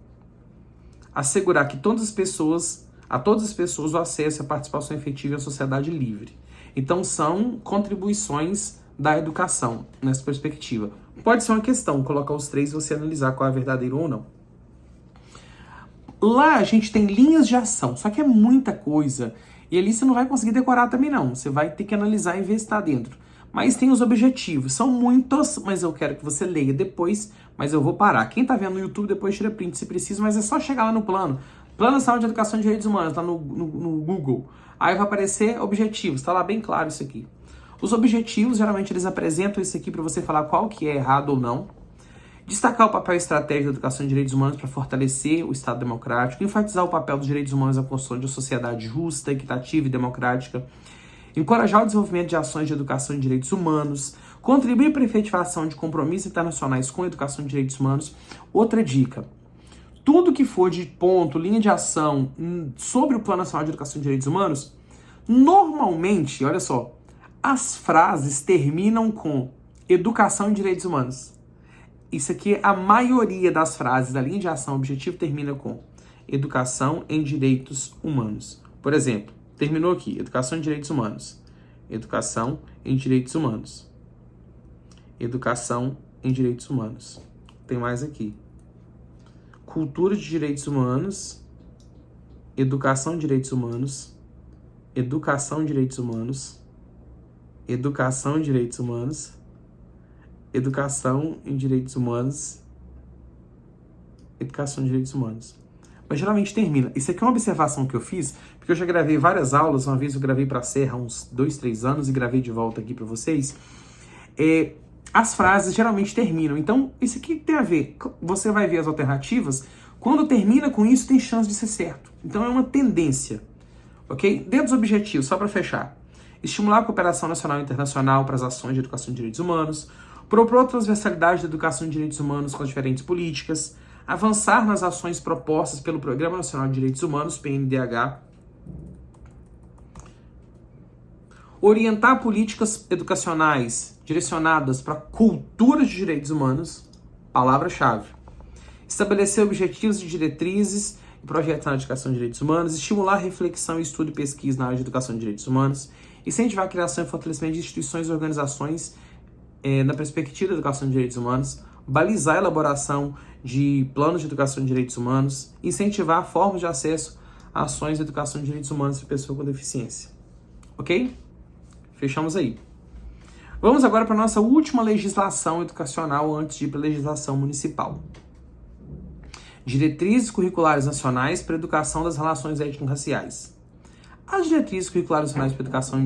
Assegurar que a todas as pessoas o acesso e a participação efetiva em sociedade livre. Então são contribuições da educação nessa perspectiva. Pode ser uma questão, colocar os três e você analisar qual é verdadeiro ou não. Lá a gente tem linhas de ação, só que é muita coisa. E ali você não vai conseguir decorar também não. Você vai ter que analisar e ver se está dentro. Mas tem os objetivos. São muitos, mas eu quero que você leia depois. Mas eu vou parar. Quem está vendo no YouTube, depois tira print se precisa. Mas é só chegar lá no plano. Plano Nacional de Educação e Direitos Humanos. Está no Google. Aí vai aparecer objetivos. Está lá bem claro isso aqui. Os objetivos, geralmente, eles apresentam isso aqui para você falar qual que é errado ou não. Destacar o papel estratégico da educação em direitos humanos para fortalecer o Estado democrático, enfatizar o papel dos direitos humanos na construção de uma sociedade justa, equitativa e democrática, encorajar o desenvolvimento de ações de educação em direitos humanos, contribuir para a efetivação de compromissos internacionais com a educação em direitos humanos. Outra dica, tudo que for de ponto, linha de ação sobre o Plano Nacional de Educação em Direitos Humanos, normalmente, olha só, as frases terminam com educação em direitos humanos. Isso aqui, a maioria das frases da linha de ação objetivo termina com educação em direitos humanos. Por exemplo, terminou aqui, educação em direitos humanos. Educação em direitos humanos. Educação em direitos humanos. Tem mais aqui. cultura de direitos humanos, educação de direitos humanos, educação de direitos humanos, educação em direitos humanos, educação em direitos humanos, educação em direitos humanos. Mas geralmente termina. Isso aqui é uma observação que eu fiz, porque eu já gravei várias aulas. Uma vez eu gravei para a Serra há uns 2, 3 anos e gravei de volta aqui para vocês. As frases geralmente terminam. Então, isso aqui tem a ver. Você vai ver as alternativas. Quando termina com isso, tem chance de ser certo. Então, é uma tendência. Ok? Dentro dos objetivos, só para fechar. Estimular a cooperação nacional e internacional para as ações de educação de direitos humanos. Propor a transversalidade da educação de direitos humanos com as diferentes políticas. Avançar nas ações propostas pelo Programa Nacional de Direitos Humanos, PNDH. Orientar políticas educacionais direcionadas para cultura de direitos humanos, palavra-chave. Estabelecer objetivos e diretrizes e projetos na educação de direitos humanos. Estimular reflexão, estudo e pesquisa na área de educação de direitos humanos. Incentivar a criação e fortalecimento de instituições e organizações na perspectiva da educação de direitos humanos. Balizar a elaboração de planos de educação de direitos humanos, incentivar formas de acesso a ações de educação de direitos humanos de pessoa com deficiência. Ok? Fechamos aí. Vamos agora para a nossa última legislação educacional antes de ir para a legislação municipal. Diretrizes curriculares nacionais para a educação das relações étnico-raciais. As diretrizes curriculares nacionais para a educação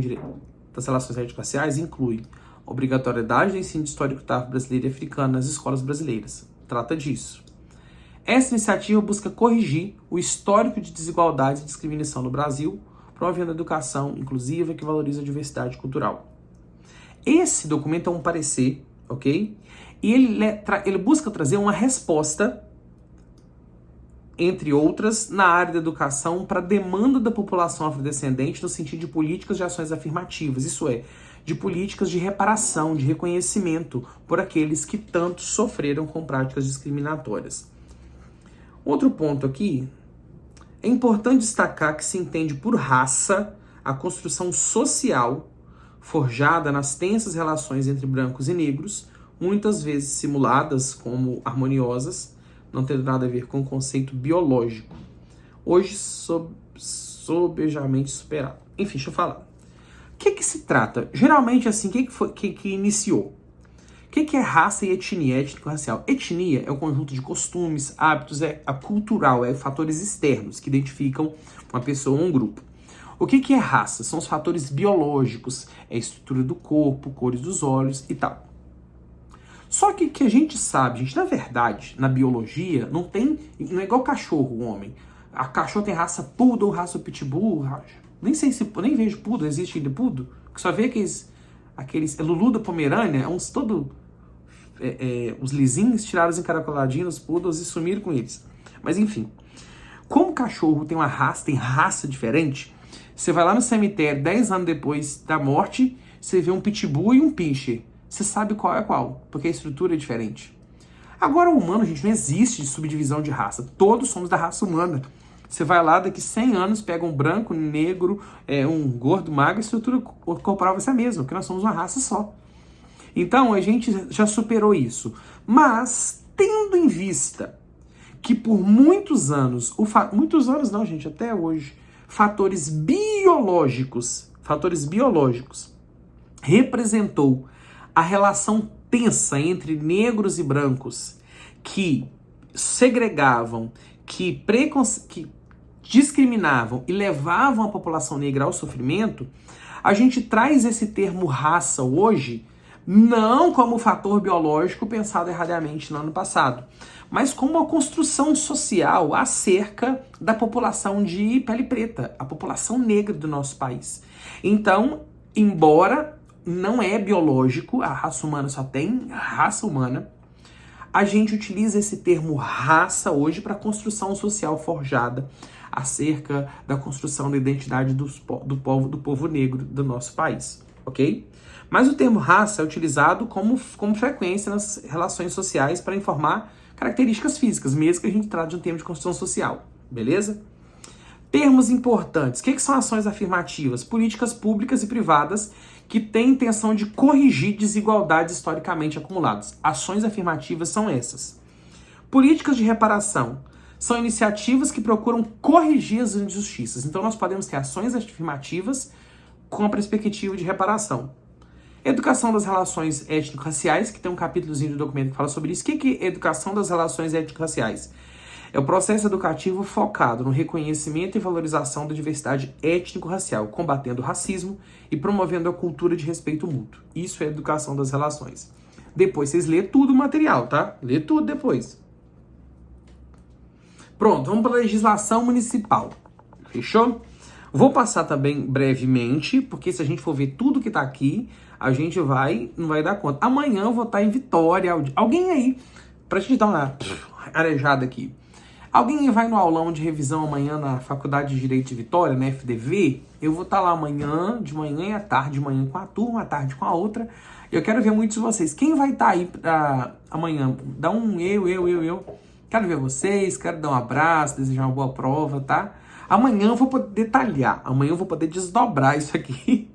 das relações étnico-raciais incluem obrigatoriedade do ensino de história e cultura brasileira e africana nas escolas brasileiras. Trata disso. Essa iniciativa busca corrigir o histórico de desigualdades e discriminação no Brasil, promovendo a educação inclusiva que valoriza a diversidade cultural. Esse documento é um parecer, ok? E ele busca trazer uma resposta, entre outras, na área da educação para a demanda da população afrodescendente no sentido de políticas de ações afirmativas, isso é, de políticas de reparação, de reconhecimento por aqueles que tanto sofreram com práticas discriminatórias. Outro ponto aqui, é importante destacar que se entende por raça a construção social forjada nas tensas relações entre brancos e negros, muitas vezes simuladas como harmoniosas, não tendo nada a ver com o conceito biológico, hoje sobejamente superado. Enfim, deixa eu falar. O que se trata? Geralmente, assim, o que iniciou? O que é raça e etnia, étnico-racial? Etnia é o conjunto de costumes, hábitos, a cultural, fatores externos que identificam uma pessoa ou um grupo. O que é raça? São os fatores biológicos, é a estrutura do corpo, cores dos olhos e tal. Só que a gente sabe, na verdade, na biologia, não é igual cachorro, o homem. A cachorro tem raça poodle, raça pitbull, nem vejo poodle, existe ainda poodle, que só vê aqueles Lulu da Pomerânia, uns os lisinhos tiraram os encaracoladinhos, os poodles e sumiram com eles. Mas enfim, como o cachorro tem raça diferente, você vai lá no cemitério 10 anos depois da morte, você vê um pitbull e um pincher. Você sabe qual é qual, porque a estrutura é diferente. Agora, o humano, gente, não existe subdivisão de raça. Todos somos da raça humana. Você vai lá, daqui 100 anos, pega um branco, um negro, um gordo, magro, a estrutura corporal vai ser a mesma, porque nós somos uma raça só. Então, a gente já superou isso. Mas, tendo em vista que por muitos anos, muitos anos não, gente, até hoje, fatores biológicos representou a relação tensa entre negros e brancos que segregavam, que discriminavam e levavam a população negra ao sofrimento, a gente traz esse termo raça hoje não como fator biológico pensado erradamente no ano passado, mas como uma construção social acerca da população de pele preta, a população negra do nosso país. Então, embora não é biológico, a raça humana só tem raça humana, a gente utiliza esse termo raça hoje para construção social forjada acerca da construção da identidade do povo negro do nosso país, ok? Mas o termo raça é utilizado como frequência nas relações sociais para informar características físicas, mesmo que a gente trate de um termo de construção social, beleza? Termos importantes. O que são ações afirmativas? Políticas públicas e privadas que têm intenção de corrigir desigualdades historicamente acumuladas. Ações afirmativas são essas. Políticas de reparação são iniciativas que procuram corrigir as injustiças. Então, nós podemos ter ações afirmativas com a perspectiva de reparação. Educação das relações étnico-raciais, que tem um capítulozinho do documento que fala sobre isso. O que é educação das relações étnico-raciais? É o processo educativo focado no reconhecimento e valorização da diversidade étnico-racial, combatendo o racismo e promovendo a cultura de respeito mútuo. Isso é educação das relações. Depois vocês lêem tudo o material, tá? Lê tudo depois. Pronto, vamos para a legislação municipal. Fechou? Vou passar também brevemente, porque se a gente for ver tudo que tá aqui, a gente não vai dar conta. Amanhã eu vou estar em Vitória. Alguém aí, pra gente dar uma arejada aqui. Alguém vai no aulão de revisão amanhã na Faculdade de Direito de Vitória, na FDV? Eu vou estar lá amanhã, de manhã e à tarde, de manhã com a turma, à tarde com a outra. Eu quero ver muitos de vocês. Quem vai estar aí amanhã? Dá um eu. Quero ver vocês, quero dar um abraço, desejar uma boa prova, tá? Amanhã eu vou poder detalhar, amanhã eu vou poder desdobrar isso aqui,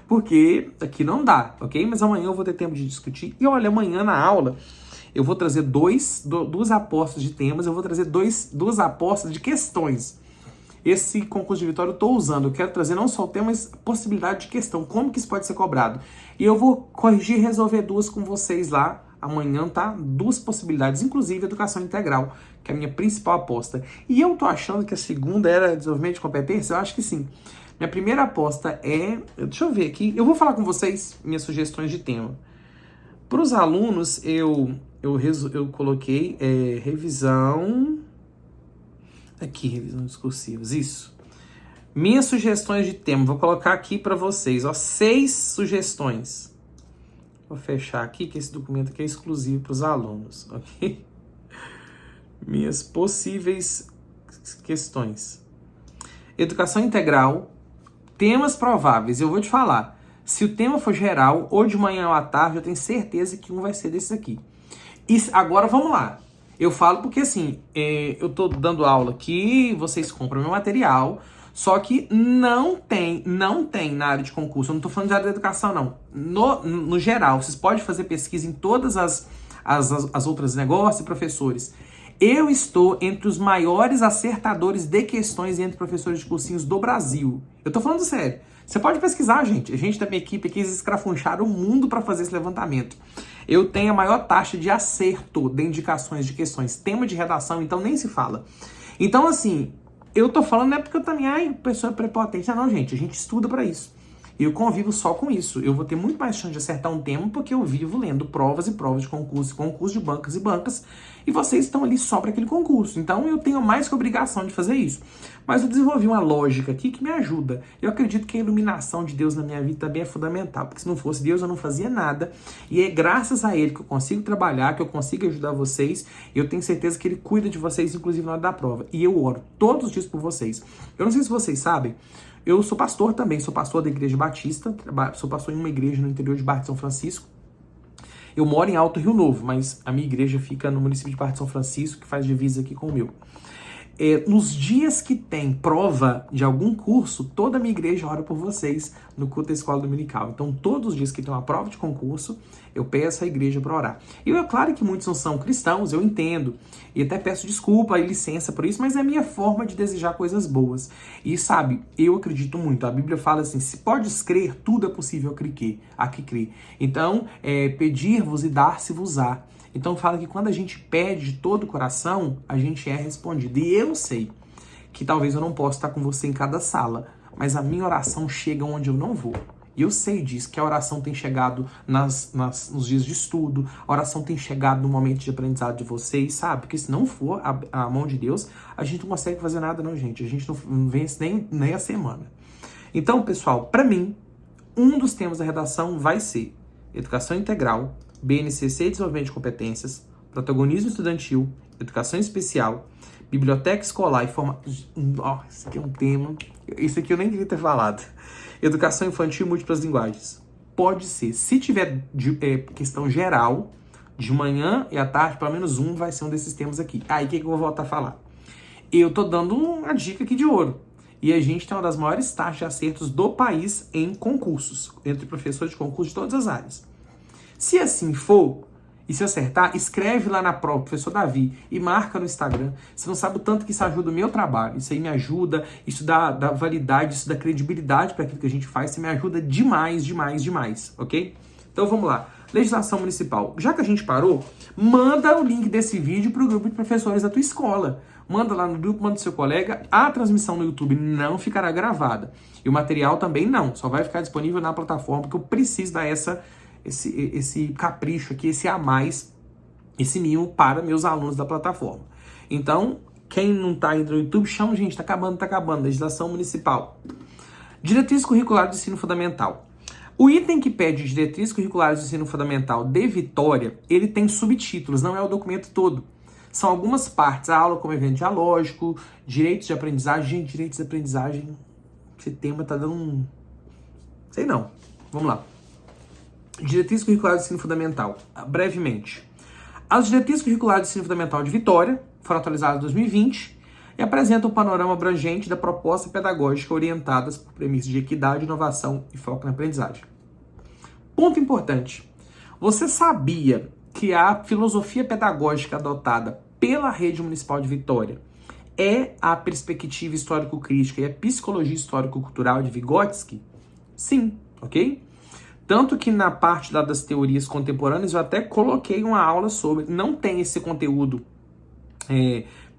porque aqui não dá, ok? Mas amanhã eu vou ter tempo de discutir. E olha, amanhã na aula eu vou trazer duas apostas de temas, eu vou trazer duas apostas de questões. Esse concurso de Vitória eu estou usando, eu quero trazer não só o tema, mas possibilidade de questão, como que isso pode ser cobrado. E eu vou corrigir e resolver duas com vocês lá amanhã, tá? Duas possibilidades, inclusive educação integral, que é a minha principal aposta. E eu tô achando que a segunda era desenvolvimento de competência, eu acho que sim. Minha primeira aposta é... Deixa eu ver aqui, eu vou falar com vocês minhas sugestões de tema. Para os alunos, eu coloquei revisão... Aqui, revisão discursivas, isso. Minhas sugestões de tema, vou colocar aqui para vocês, ó, 6 sugestões. Vou fechar aqui, que esse documento aqui é exclusivo para os alunos, ok? Minhas possíveis questões. Educação integral, temas prováveis. Eu vou te falar, se o tema for geral, ou de manhã ou à tarde, eu tenho certeza que um vai ser desses aqui. E agora vamos lá. Eu falo porque assim, eu tô dando aula aqui, vocês compram meu material, só que não tem na área de concurso, eu não tô falando de área de educação não, no geral, vocês podem fazer pesquisa em todas as outras negócios e professores. Eu estou entre os maiores acertadores de questões entre professores de cursinhos do Brasil. Eu tô falando sério. Você pode pesquisar, gente. A gente da minha equipe aqui, eles escrafuncharam o mundo para fazer esse levantamento. Eu tenho a maior taxa de acerto de indicações de questões. Tema de redação, então nem se fala. Então, assim, eu tô falando não é porque eu também, pessoa prepotente. Não, gente, a gente estuda para isso. Eu convivo só com isso. Eu vou ter muito mais chance de acertar um tema porque eu vivo lendo provas e provas de concurso de bancas e bancas. E vocês estão ali só para aquele concurso. Então eu tenho mais que obrigação de fazer isso. Mas eu desenvolvi uma lógica aqui que me ajuda. Eu acredito que a iluminação de Deus na minha vida também é fundamental. Porque se não fosse Deus eu não fazia nada. E é graças a Ele que eu consigo trabalhar, que eu consigo ajudar vocês. E eu tenho certeza que Ele cuida de vocês, inclusive na hora da prova. E eu oro todos os dias por vocês. Eu não sei se vocês sabem, eu sou pastor também, sou pastor da Igreja Batista, sou pastor em uma igreja no interior de Barra de São Francisco. Eu moro em Alto Rio Novo, mas a minha igreja fica no município de Barra de São Francisco, que faz divisa aqui com o meu. Nos dias que tem prova de algum curso, toda a minha igreja ora por vocês no culto da escola dominical. Então, todos os dias que tem uma prova de concurso, eu peço à igreja para orar. E é claro que muitos não são cristãos, eu entendo. E até peço desculpa e licença por isso, mas é a minha forma de desejar coisas boas. E sabe, eu acredito muito. A Bíblia fala assim, se podes crer, tudo é possível a que crê. Então, pedir-vos e dar-se-vos-á. Então fala que quando a gente pede de todo o coração, a gente é respondido. E eu sei que talvez eu não possa estar com você em cada sala, mas a minha oração chega onde eu não vou. E eu sei disso, que a oração tem chegado nos dias de estudo, a oração tem chegado no momento de aprendizado de vocês, sabe? Porque se não for a mão de Deus, a gente não consegue fazer nada não, gente. A gente não vence nem a semana. Então, pessoal, para mim, um dos temas da redação vai ser educação integral, BNCC e desenvolvimento de competências, protagonismo estudantil, educação especial, biblioteca escolar e formação... Isso aqui é um tema... Isso aqui eu nem queria ter falado. Educação infantil e múltiplas linguagens. Pode ser. Se tiver questão geral, de manhã e à tarde, pelo menos um vai ser um desses temas aqui. Aí, o que eu vou voltar a falar? Eu tô dando uma dica aqui de ouro. E a gente tem uma das maiores taxas de acertos do país em concursos, entre professores de concurso de todas as áreas. Se assim for, E se acertar, escreve lá na prova, professor Davi, e marca no Instagram. Você não sabe o tanto que isso ajuda o meu trabalho. Isso aí me ajuda, isso dá validade, isso dá credibilidade para aquilo que a gente faz. Isso me ajuda demais, demais, demais, ok? Então vamos lá. Legislação municipal. Já que a gente parou, manda o link desse vídeo para o grupo de professores da tua escola. Manda lá no grupo, manda do seu colega. A transmissão no YouTube não ficará gravada. E o material também não. Só vai ficar disponível na plataforma, porque eu preciso dar esse capricho aqui, esse a mais, esse mimo para meus alunos da plataforma. Então, quem não tá indo no YouTube, chama, gente, tá acabando. Legislação municipal. Diretriz curricular do ensino fundamental. O item que pede diretriz curricular do ensino fundamental de Vitória, ele tem subtítulos, não é o documento todo. São algumas partes, a aula como evento dialógico, direitos de aprendizagem. Gente, direitos de aprendizagem, esse tema tá dando um... sei não. Vamos lá. Diretriz curricular do ensino fundamental, brevemente. As diretrizes curriculares do ensino fundamental de Vitória foram atualizadas em 2020 e apresentam um panorama abrangente da proposta pedagógica orientadas por premissas de equidade, inovação e foco na aprendizagem. Ponto importante. Você sabia que a filosofia pedagógica adotada pela Rede Municipal de Vitória é a perspectiva histórico-crítica e a psicologia histórico-cultural de Vygotsky? Sim, ok? Tanto que na parte lá das teorias contemporâneas eu até coloquei uma aula sobre, não tem esse conteúdo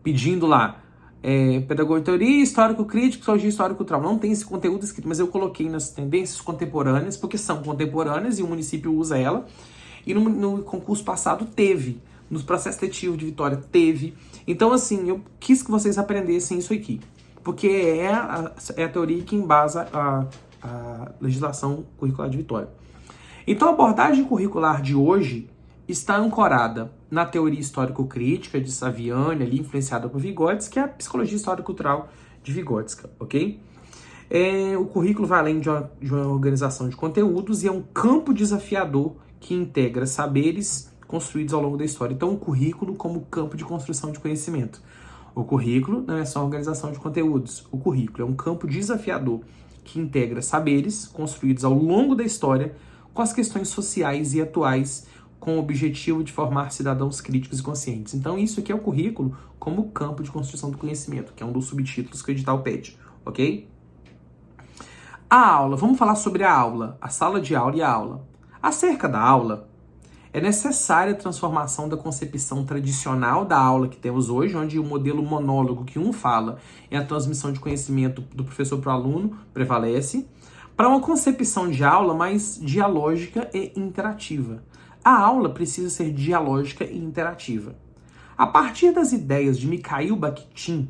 pedindo lá, pedagogia, teoria histórico-crítica, psicologia histórico-cultural, não tem esse conteúdo escrito, mas eu coloquei nas tendências contemporâneas, porque são contemporâneas e o município usa ela, e no concurso passado teve, nos processos seletivos de Vitória teve, então assim, eu quis que vocês aprendessem isso aqui, porque é a teoria que embasa a legislação curricular de Vitória. Então a abordagem curricular de hoje está ancorada na teoria histórico-crítica de Saviani, ali influenciada por Vygotsky, que é a psicologia histórico-cultural de Vygotsky, ok? O currículo vai além de uma organização de conteúdos e é um campo desafiador que integra saberes construídos ao longo da história. Então o currículo como campo de construção de conhecimento. O currículo não é só uma organização de conteúdos. O currículo é um campo desafiador que integra saberes construídos ao longo da história com as questões sociais e atuais, com o objetivo de formar cidadãos críticos e conscientes. Então, isso aqui é o currículo como campo de construção do conhecimento, que é um dos subtítulos que o edital pede, ok? A aula, vamos falar sobre a aula, a sala de aula e a aula. Acerca da aula, é necessária a transformação da concepção tradicional da aula que temos hoje, onde o modelo monólogo que um fala e a transmissão de conhecimento do professor para o aluno prevalece, para uma concepção de aula mais dialógica e interativa. A aula precisa ser dialógica e interativa. A partir das ideias de Mikhail Bakhtin,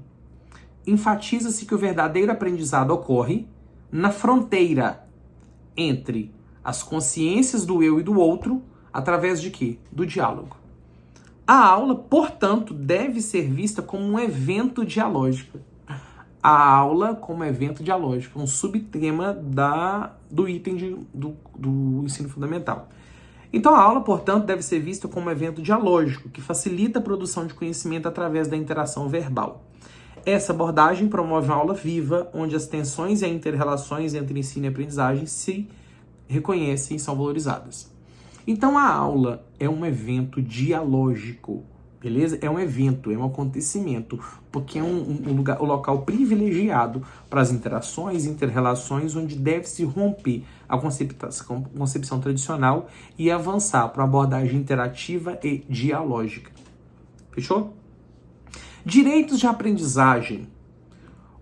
enfatiza-se que o verdadeiro aprendizado ocorre na fronteira entre as consciências do eu e do outro, através de quê? Do diálogo. A aula, portanto, deve ser vista como um evento dialógico. A aula como evento dialógico, um subtema do item do ensino fundamental. Então, a aula, portanto, deve ser vista como um evento dialógico, que facilita a produção de conhecimento através da interação verbal. Essa abordagem promove uma aula viva, onde as tensões e as inter-relações entre ensino e aprendizagem se reconhecem e são valorizadas. Então, a aula é um evento dialógico, beleza? É um evento, é um acontecimento, porque é um local privilegiado para as interações e inter-relações, onde deve-se romper a concepção tradicional e avançar para uma abordagem interativa e dialógica. Fechou? Direitos de aprendizagem.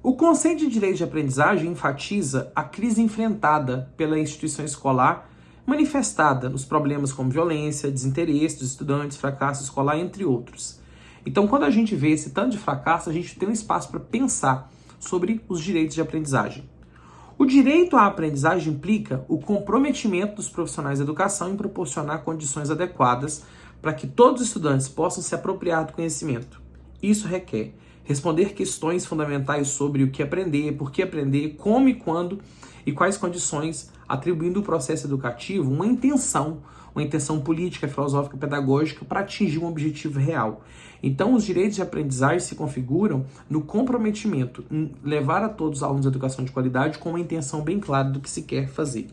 O conceito de direito de aprendizagem enfatiza a crise enfrentada pela instituição escolar, manifestada nos problemas como violência, desinteresse dos estudantes, fracasso escolar, entre outros. Então, quando a gente vê esse tanto de fracasso, a gente tem um espaço para pensar sobre os direitos de aprendizagem. O direito à aprendizagem implica o comprometimento dos profissionais da educação em proporcionar condições adequadas para que todos os estudantes possam se apropriar do conhecimento. Isso requer responder questões fundamentais sobre o que aprender, por que aprender, como e quando e quais condições, atribuindo ao processo educativo uma intenção política, filosófica, pedagógica para atingir um objetivo real. Então, os direitos de aprendizagem se configuram no comprometimento em levar a todos os alunos a educação de qualidade com uma intenção bem clara do que se quer fazer.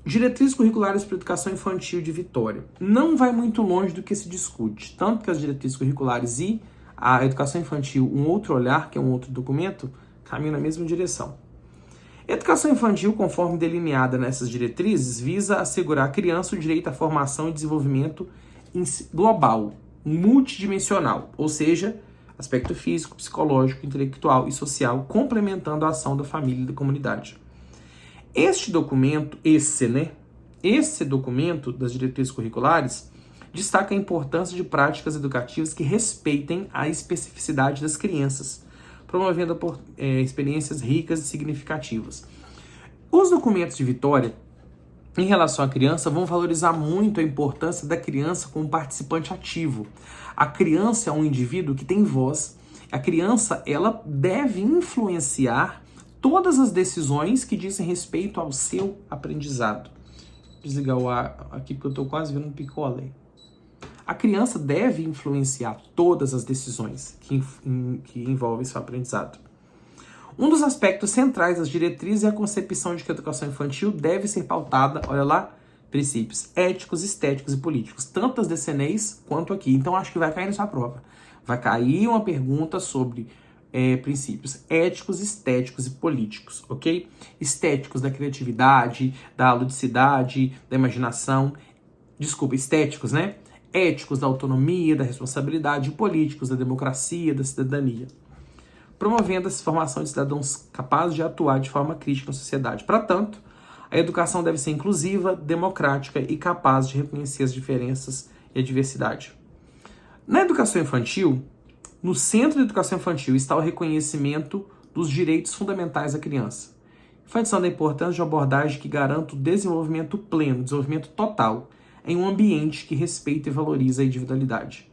Diretrizes curriculares para a educação infantil de Vitória. Não vai muito longe do que se discute, tanto que as diretrizes curriculares e a educação infantil, um outro olhar, que é um outro documento, caminham na mesma direção. A educação infantil, conforme delineada nessas diretrizes, visa assegurar à criança o direito à formação e desenvolvimento global, multidimensional, ou seja, aspecto físico, psicológico, intelectual e social, complementando a ação da família e da comunidade. Esse documento das diretrizes curriculares destaca a importância de práticas educativas que respeitem a especificidade das crianças, promovendo experiências ricas e significativas. Os documentos de Vitória, em relação à criança, vão valorizar muito a importância da criança como participante ativo. A criança é um indivíduo que tem voz. A criança, ela deve influenciar todas as decisões que dizem respeito ao seu aprendizado. Vou desligar o ar aqui porque eu estou quase vendo um picolé. A criança deve influenciar todas as decisões que envolvem seu aprendizado. Um dos aspectos centrais das diretrizes é a concepção de que a educação infantil deve ser pautada, olha lá, princípios éticos, estéticos e políticos, tanto das DCNEs quanto aqui. Então acho que vai cair na sua prova. Vai cair uma pergunta sobre princípios éticos, estéticos e políticos, ok? Estéticos da criatividade, da ludicidade, da imaginação. Desculpa, estéticos, né? Éticos da autonomia, da responsabilidade, e políticos da democracia, da cidadania. Promovendo essa formação de cidadãos capazes de atuar de forma crítica na sociedade. Para tanto, a educação deve ser inclusiva, democrática e capaz de reconhecer as diferenças e a diversidade. Na educação infantil, no centro da educação infantil está o reconhecimento dos direitos fundamentais da criança, enfatizando a importância de uma abordagem que garanta o desenvolvimento pleno, desenvolvimento total, em um ambiente que respeita e valoriza a individualidade.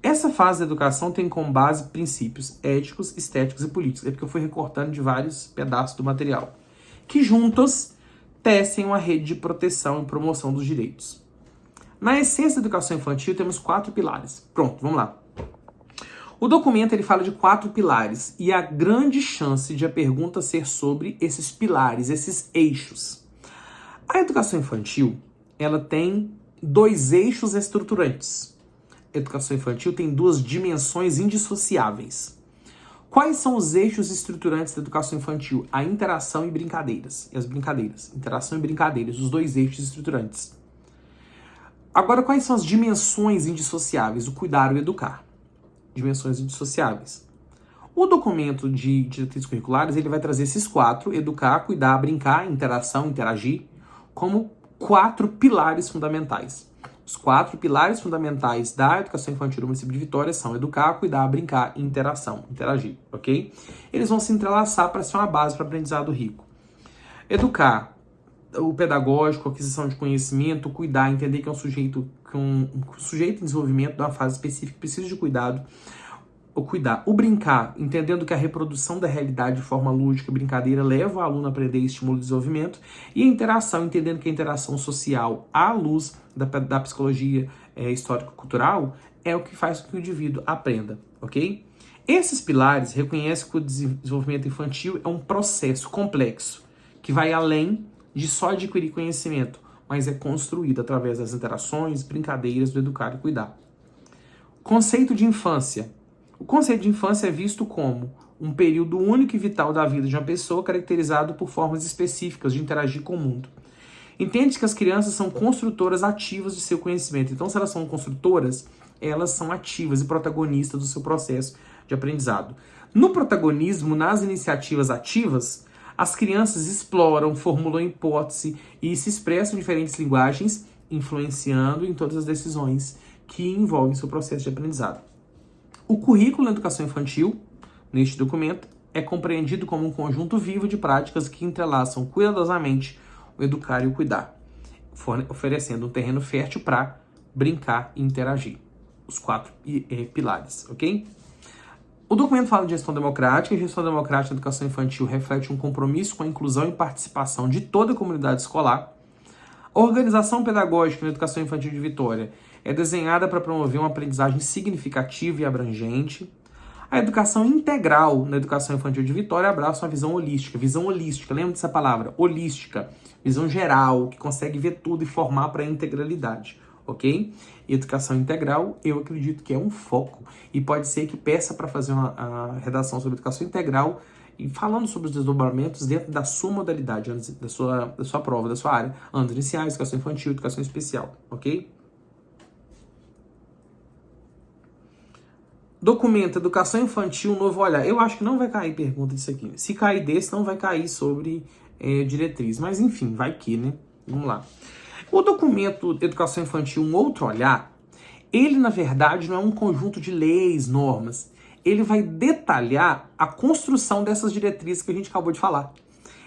Essa fase da educação tem como base princípios éticos, estéticos e políticos. É porque eu fui recortando de vários pedaços do material, que juntos tecem uma rede de proteção e promoção dos direitos. Na essência da educação infantil temos 4 pilares. Pronto, vamos lá. O documento ele fala de 4 pilares e a grande chance de a pergunta ser sobre esses pilares, esses eixos. A educação infantil, ela tem 2 eixos estruturantes. A educação infantil tem 2 dimensões indissociáveis. Quais são os eixos estruturantes da educação infantil? A interação e brincadeiras. E as brincadeiras. Interação e brincadeiras, os 2 eixos estruturantes. Agora, quais são as dimensões indissociáveis? O cuidar e o educar. Dimensões indissociáveis. O documento de diretrizes curriculares, ele vai trazer esses 4, educar, cuidar, brincar, interação, interagir, como 4 pilares fundamentais. Os 4 pilares fundamentais da educação infantil do município de Vitória são educar, cuidar, brincar e interação, interagir, ok? Eles vão se entrelaçar para ser uma base para aprendizado rico. Educar, o pedagógico, a aquisição de conhecimento, cuidar, entender que é um sujeito em desenvolvimento de uma fase específica que precisa de cuidado. O cuidar, o brincar, entendendo que a reprodução da realidade de forma lúdica e brincadeira leva o aluno a aprender e estimula o desenvolvimento. E a interação, entendendo que a interação social à luz da psicologia histórico-cultural é o que faz com que o indivíduo aprenda, ok? Esses pilares reconhecem que o desenvolvimento infantil é um processo complexo que vai além de só adquirir conhecimento, mas é construído através das interações, brincadeiras, do educar e cuidar. Conceito de infância. O conceito de infância é visto como um período único e vital da vida de uma pessoa caracterizado por formas específicas de interagir com o mundo. Entende que as crianças são construtoras ativas de seu conhecimento. Então, se elas são construtoras, elas são ativas e protagonistas do seu processo de aprendizado. No protagonismo, nas iniciativas ativas, as crianças exploram, formulam hipótese e se expressam em diferentes linguagens, influenciando em todas as decisões que envolvem seu processo de aprendizado. O currículo na educação infantil, neste documento, é compreendido como um conjunto vivo de práticas que entrelaçam cuidadosamente o educar e o cuidar, oferecendo um terreno fértil para brincar e interagir. Os 4 pilares, ok? O documento fala de gestão democrática, e gestão democrática na educação infantil reflete um compromisso com a inclusão e participação de toda a comunidade escolar. A organização pedagógica na educação infantil de Vitória é desenhada para promover uma aprendizagem significativa e abrangente. A educação integral na educação infantil de Vitória abraça uma visão holística, lembra dessa palavra? Holística, visão geral, que consegue ver tudo e formar para a integralidade, ok? E educação integral, eu acredito que é um foco, e pode ser que peça para fazer a redação sobre educação integral, e falando sobre os desdobramentos dentro da sua modalidade, da sua prova, da sua área, anos iniciais, educação infantil, educação especial, ok? Documento, educação infantil, novo olhar. Eu acho que não vai cair pergunta disso aqui. Se cair desse, não vai cair sobre diretriz. Mas enfim, vai que, né? Vamos lá. O documento educação infantil, um outro olhar, ele na verdade não é um conjunto de leis, normas. Ele vai detalhar a construção dessas diretrizes que a gente acabou de falar.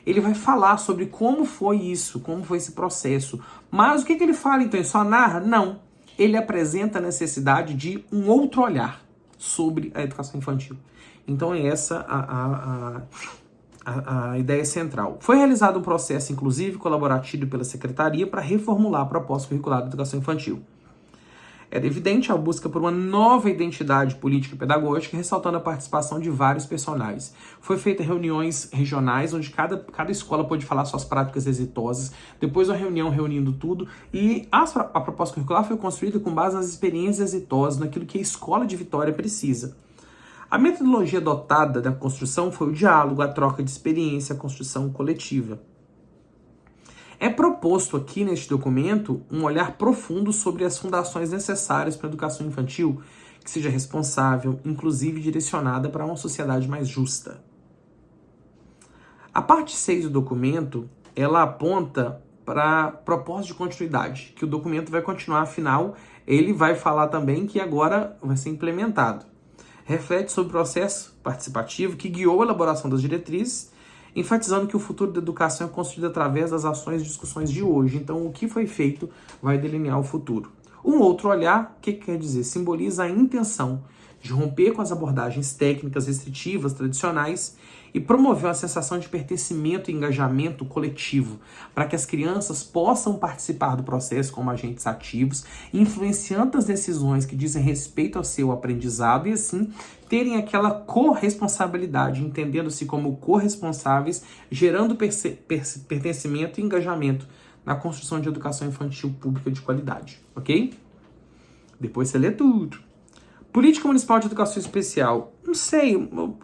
Ele vai falar sobre como foi isso, como foi esse processo. Mas o que ele fala então? Ele só narra? Não. Ele apresenta a necessidade de um outro olhar sobre a educação infantil. Então é essa a ideia central. Foi realizado um processo, inclusive, colaborativo pela Secretaria para reformular a proposta curricular da educação infantil. Era evidente a busca por uma nova identidade política e pedagógica, ressaltando a participação de vários personagens. Foi feita reuniões regionais, onde cada escola pôde falar suas práticas exitosas, depois uma reunião reunindo tudo, e a proposta curricular foi construída com base nas experiências exitosas, naquilo que a escola de Vitória precisa. A metodologia adotada da construção foi o diálogo, a troca de experiência, a construção coletiva. É proposto aqui neste documento um olhar profundo sobre as fundações necessárias para a educação infantil, que seja responsável, inclusive direcionada para uma sociedade mais justa. A parte 6 do documento, ela aponta para propósito de continuidade, que o documento vai continuar, afinal, ele vai falar também que agora vai ser implementado. Reflete sobre o processo participativo que guiou a elaboração das diretrizes, enfatizando que o futuro da educação é construído através das ações e discussões de hoje. Então, o que foi feito vai delinear o futuro. Um outro olhar, o que quer dizer? Simboliza a intenção de romper com as abordagens técnicas restritivas tradicionais e promover uma sensação de pertencimento e engajamento coletivo, para que as crianças possam participar do processo como agentes ativos, influenciando as decisões que dizem respeito ao seu aprendizado e, assim, terem aquela corresponsabilidade, entendendo-se como corresponsáveis, gerando pertencimento e engajamento na construção de educação infantil pública de qualidade, ok? Depois você lê tudo. Política Municipal de Educação Especial. Não sei,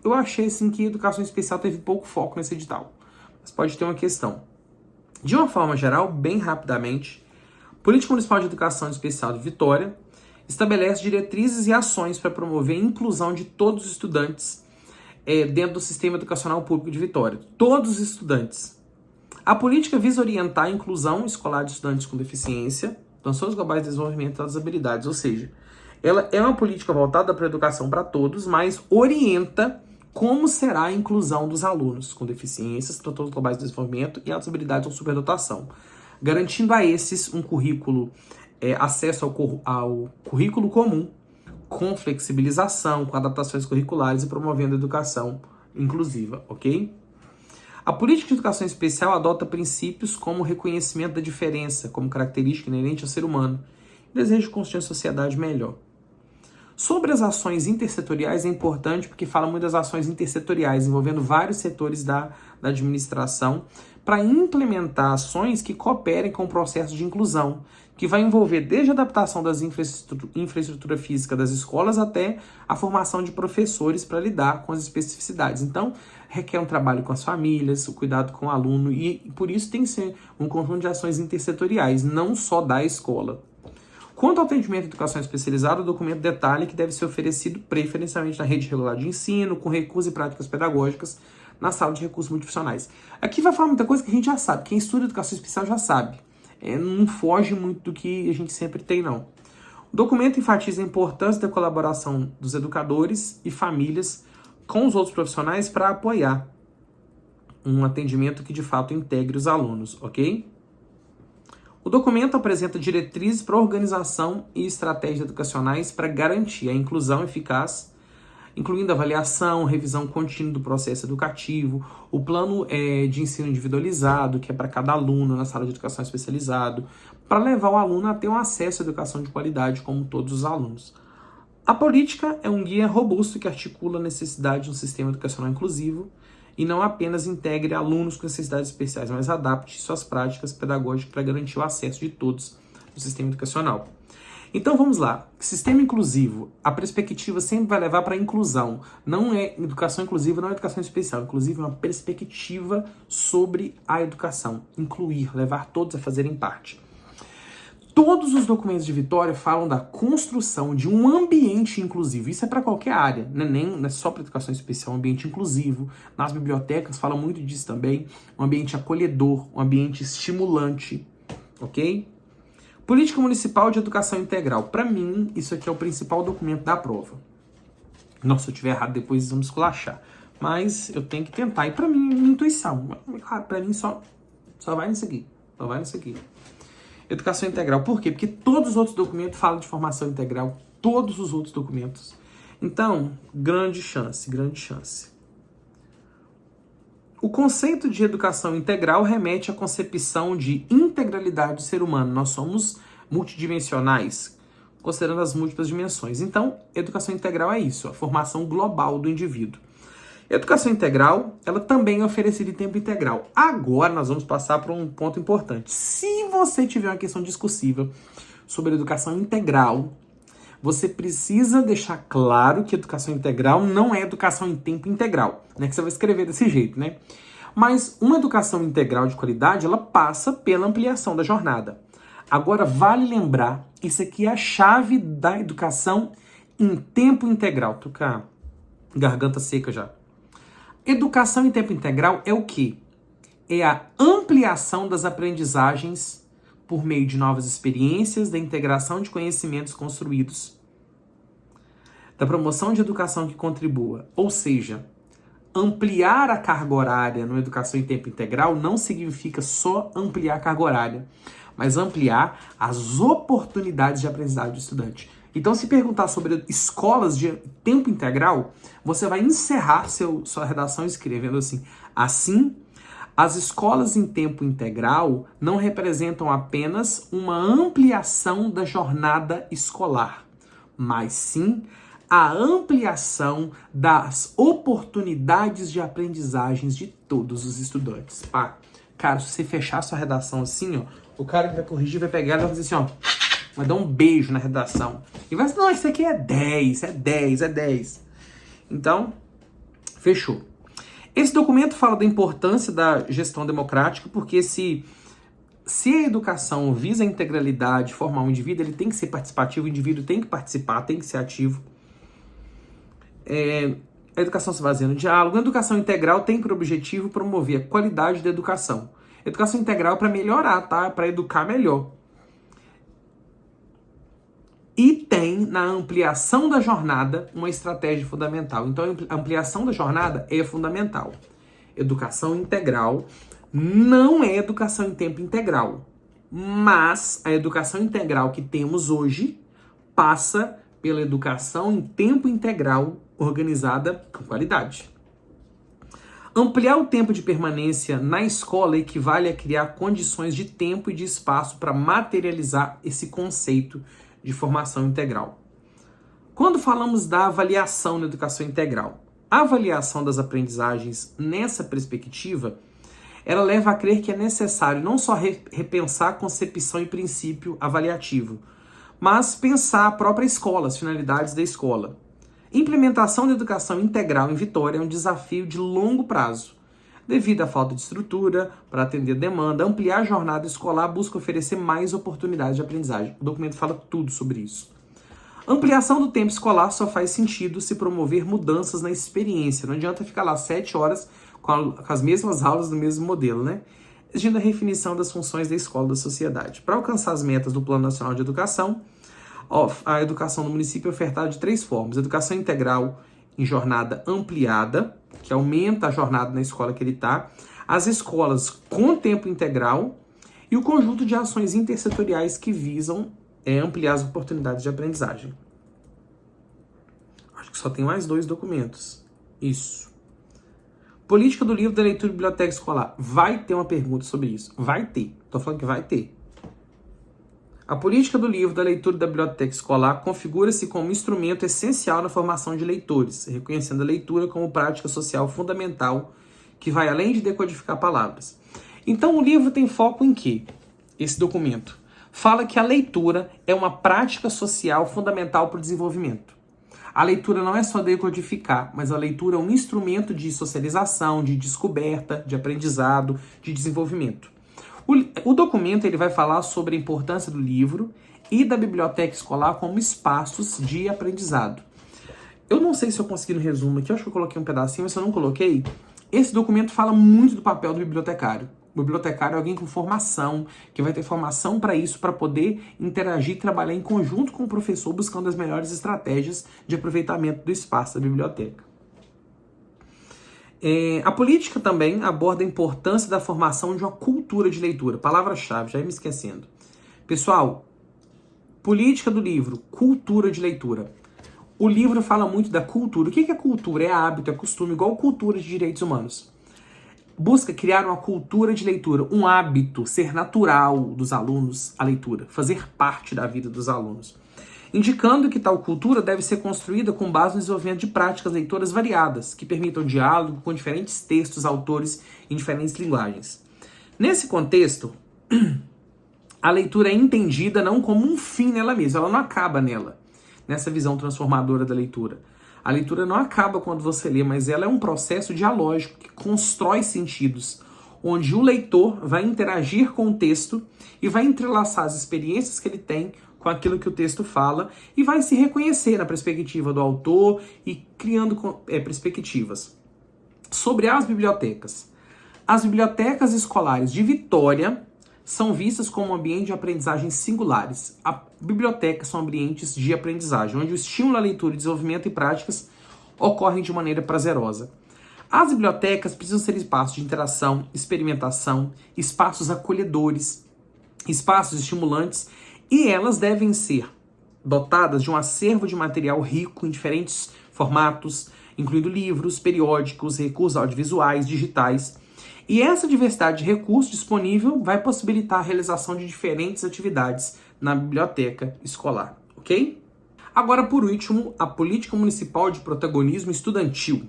eu achei assim que educação especial teve pouco foco nesse edital. Mas pode ter uma questão. De uma forma geral, bem rapidamente, Política Municipal de Educação Especial de Vitória estabelece diretrizes e ações para promover a inclusão de todos os estudantes dentro do sistema educacional público de Vitória. Todos os estudantes. A política visa orientar a inclusão escolar de estudantes com deficiência, noções globais de desenvolvimento das habilidades, ou seja, ela é uma política voltada para a educação para todos, mas orienta como será a inclusão dos alunos com deficiências, transtornos globais de desenvolvimento e altas habilidades ou superdotação, garantindo a esses um currículo, acesso ao currículo comum, com flexibilização, com adaptações curriculares e promovendo a educação inclusiva, ok? A política de educação especial adota princípios como o reconhecimento da diferença como característica inerente ao ser humano e desejo de construir uma sociedade melhor. Sobre as ações intersetoriais é importante porque fala muito das ações intersetoriais, envolvendo vários setores da administração, para implementar ações que cooperem com o processo de inclusão, que vai envolver desde a adaptação das infraestrutura física das escolas até a formação de professores para lidar com as especificidades. Então, requer um trabalho com as famílias, o cuidado com o aluno, e por isso tem que ser um conjunto de ações intersetoriais, não só da escola. Quanto ao atendimento à educação especializada, o documento detalha que deve ser oferecido preferencialmente na rede regular de ensino, com recursos e práticas pedagógicas, na sala de recursos multifuncionais. Aqui vai falar muita coisa que a gente já sabe. Quem estuda educação especial já sabe. Não foge muito do que a gente sempre tem, não. O documento enfatiza a importância da colaboração dos educadores e famílias com os outros profissionais para apoiar um atendimento que de fato integre os alunos, ok? O documento apresenta diretrizes para organização e estratégias educacionais para garantir a inclusão eficaz, incluindo avaliação, revisão contínua do processo educativo, o plano de ensino individualizado, que é para cada aluno na sala de educação especializado, para levar o aluno a ter um acesso à educação de qualidade como todos os alunos. A política é um guia robusto que articula a necessidade de um sistema educacional inclusivo e não apenas integre alunos com necessidades especiais, mas adapte suas práticas pedagógicas para garantir o acesso de todos no sistema educacional. Então vamos lá. Sistema inclusivo, a perspectiva sempre vai levar para a inclusão. Não é educação inclusiva, não é educação especial. Inclusive é uma perspectiva sobre a educação. Incluir, levar todos a fazerem parte. Todos os documentos de Vitória falam da construção de um ambiente inclusivo. Isso é para qualquer área, não é só para educação especial, um ambiente inclusivo. Nas bibliotecas falam muito disso também. Um ambiente acolhedor, um ambiente estimulante, ok? Política Municipal de Educação Integral. Para mim, isso aqui é o principal documento da prova. Nossa, se eu estiver errado, depois vamos esculachar. Mas eu tenho que tentar. E para mim, minha intuição. Claro, para mim só vai nisso aqui. Só vai nisso aqui. Educação integral. Por quê? Porque todos os outros documentos falam de formação integral. Todos os outros documentos. Então, grande chance, grande chance. O conceito de educação integral remete à concepção de integralidade do ser humano. Nós somos multidimensionais, considerando as múltiplas dimensões. Então, educação integral é isso, a formação global do indivíduo. Educação integral, ela também é oferecida em tempo integral. Agora nós vamos passar para um ponto importante. Se você tiver uma questão discursiva sobre educação integral, você precisa deixar claro que educação integral não é educação em tempo integral, né? Que você vai escrever desse jeito, né? Mas uma educação integral de qualidade, ela passa pela ampliação da jornada. Agora, vale lembrar, isso aqui é a chave da educação em tempo integral. Tô com a garganta seca já. Educação em tempo integral é o quê? É a ampliação das aprendizagens por meio de novas experiências, da integração de conhecimentos construídos, da promoção de educação que contribua. Ou seja, ampliar a carga horária na educação em tempo integral não significa só ampliar a carga horária, mas ampliar as oportunidades de aprendizagem do estudante. Então, se perguntar sobre escolas de tempo integral, você vai encerrar sua redação escrevendo assim: assim, as escolas em tempo integral não representam apenas uma ampliação da jornada escolar, mas sim a ampliação das oportunidades de aprendizagens de todos os estudantes. Pá, cara, se você fechar sua redação assim, ó, o cara que vai corrigir vai pegar e vai fazer assim, ó, vai dar um beijo na redação. E vai dizer, não, isso aqui é 10, é 10, é 10. Então, fechou. Esse documento fala da importância da gestão democrática, porque se a educação visa a integralidade, formar um indivíduo, ele tem que ser participativo, o indivíduo tem que participar, tem que ser ativo. A educação se baseia no diálogo. A educação integral tem por objetivo promover a qualidade da educação. Educação integral é para melhorar, tá? Para educar melhor. E tem na ampliação da jornada uma estratégia fundamental. Então, a ampliação da jornada é fundamental. Educação integral não é educação em tempo integral. Mas a educação integral que temos hoje passa pela educação em tempo integral organizada com qualidade. Ampliar o tempo de permanência na escola equivale a criar condições de tempo e de espaço para materializar esse conceito de formação integral. Quando falamos da avaliação na educação integral, a avaliação das aprendizagens nessa perspectiva, ela leva a crer que é necessário não só repensar a concepção e princípio avaliativo, mas pensar a própria escola, as finalidades da escola. Implementação da educação integral em Vitória é um desafio de longo prazo. Devido à falta de estrutura para atender a demanda, ampliar a jornada escolar busca oferecer mais oportunidades de aprendizagem. O documento fala tudo sobre isso. Ampliação do tempo escolar só faz sentido se promover mudanças na experiência. Não adianta ficar lá 7 horas com as mesmas aulas do mesmo modelo, né? Exigindo a redefinição das funções da escola e da sociedade. Para alcançar as metas do Plano Nacional de Educação, a educação no município é ofertada de 3 formas. Educação integral em jornada ampliada, que aumenta a jornada na escola que ele está, as escolas com tempo integral e o conjunto de ações intersetoriais que visam ampliar as oportunidades de aprendizagem. Acho que só tem mais 2 documentos. Isso. Política do livro da leitura e biblioteca escolar. Vai ter uma pergunta sobre isso. Vai ter. Tô falando que vai ter. A política do livro, da leitura e da biblioteca escolar configura-se como instrumento essencial na formação de leitores, reconhecendo a leitura como prática social fundamental que vai além de decodificar palavras. Então o livro tem foco em quê? Esse documento fala que a leitura é uma prática social fundamental para o desenvolvimento. A leitura não é só decodificar, mas a leitura é um instrumento de socialização, de descoberta, de aprendizado, de desenvolvimento. O documento ele vai falar sobre a importância do livro e da biblioteca escolar como espaços de aprendizado. Eu não sei se eu consegui no resumo aqui, eu acho que eu coloquei um pedacinho, mas se eu não coloquei, esse documento fala muito do papel do bibliotecário. O bibliotecário é alguém com formação, que vai ter formação para isso, para poder interagir e trabalhar em conjunto com o professor, buscando as melhores estratégias de aproveitamento do espaço da biblioteca. A política também aborda a importância da formação de uma cultura de leitura. Palavra-chave, já ia me esquecendo. Pessoal, política do livro, cultura de leitura. O livro fala muito da cultura. O que é cultura? É hábito, é costume, igual cultura de direitos humanos. Busca criar uma cultura de leitura, um hábito, ser natural dos alunos a leitura, fazer parte da vida dos alunos. Indicando que tal cultura deve ser construída com base no desenvolvimento de práticas leitoras variadas, que permitam diálogo com diferentes textos, autores em diferentes linguagens. Nesse contexto, a leitura é entendida não como um fim nela mesma, ela não acaba nela, nessa visão transformadora da leitura. A leitura não acaba quando você lê, mas ela é um processo dialógico que constrói sentidos, onde o leitor vai interagir com o texto e vai entrelaçar as experiências que ele tem com aquilo que o texto fala e vai se reconhecer na perspectiva do autor e criando perspectivas. Sobre as bibliotecas. As bibliotecas escolares de Vitória são vistas como um ambiente de aprendizagem singulares. A biblioteca são ambientes de aprendizagem, onde o estímulo à leitura, desenvolvimento e práticas ocorrem de maneira prazerosa. As bibliotecas precisam ser espaços de interação, experimentação, espaços acolhedores, espaços estimulantes, e elas devem ser dotadas de um acervo de material rico em diferentes formatos, incluindo livros, periódicos, recursos audiovisuais, digitais. E essa diversidade de recursos disponível vai possibilitar a realização de diferentes atividades na biblioteca escolar, ok? Agora, por último, a política municipal de protagonismo estudantil.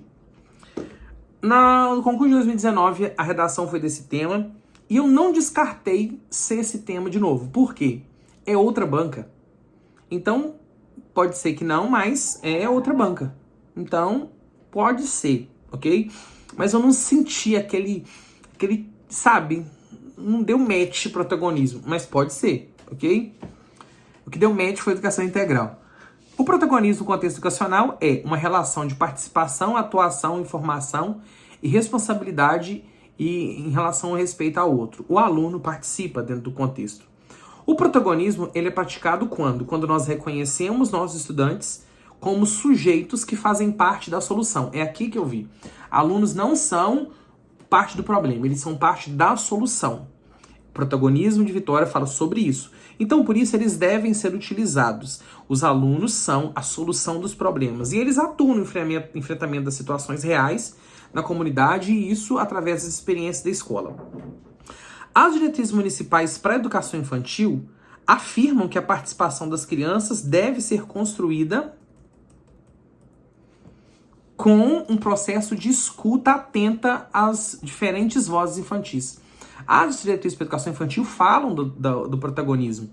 No concurso de 2019, a redação foi desse tema e eu não descartei ser esse tema de novo. Por quê? É outra banca. Então, pode ser que não, mas é outra banca. Então, pode ser, ok? Mas eu não senti aquele, sabe, não deu match protagonismo, mas pode ser, ok? O que deu match foi educação integral. O protagonismo no contexto educacional é uma relação de participação, atuação, informação e responsabilidade e em relação ao respeito ao outro. O aluno participa dentro do contexto. O protagonismo ele é praticado quando? Quando nós reconhecemos nossos estudantes como sujeitos que fazem parte da solução. É aqui que eu vi. Alunos não são parte do problema, eles são parte da solução. O protagonismo de Vitória fala sobre isso. Então, por isso, eles devem ser utilizados. Os alunos são a solução dos problemas. E eles atuam no enfrentamento das situações reais na comunidade, e isso através das experiências da escola. As diretrizes municipais para a educação infantil afirmam que a participação das crianças deve ser construída com um processo de escuta atenta às diferentes vozes infantis. As diretrizes para a educação infantil falam do protagonismo.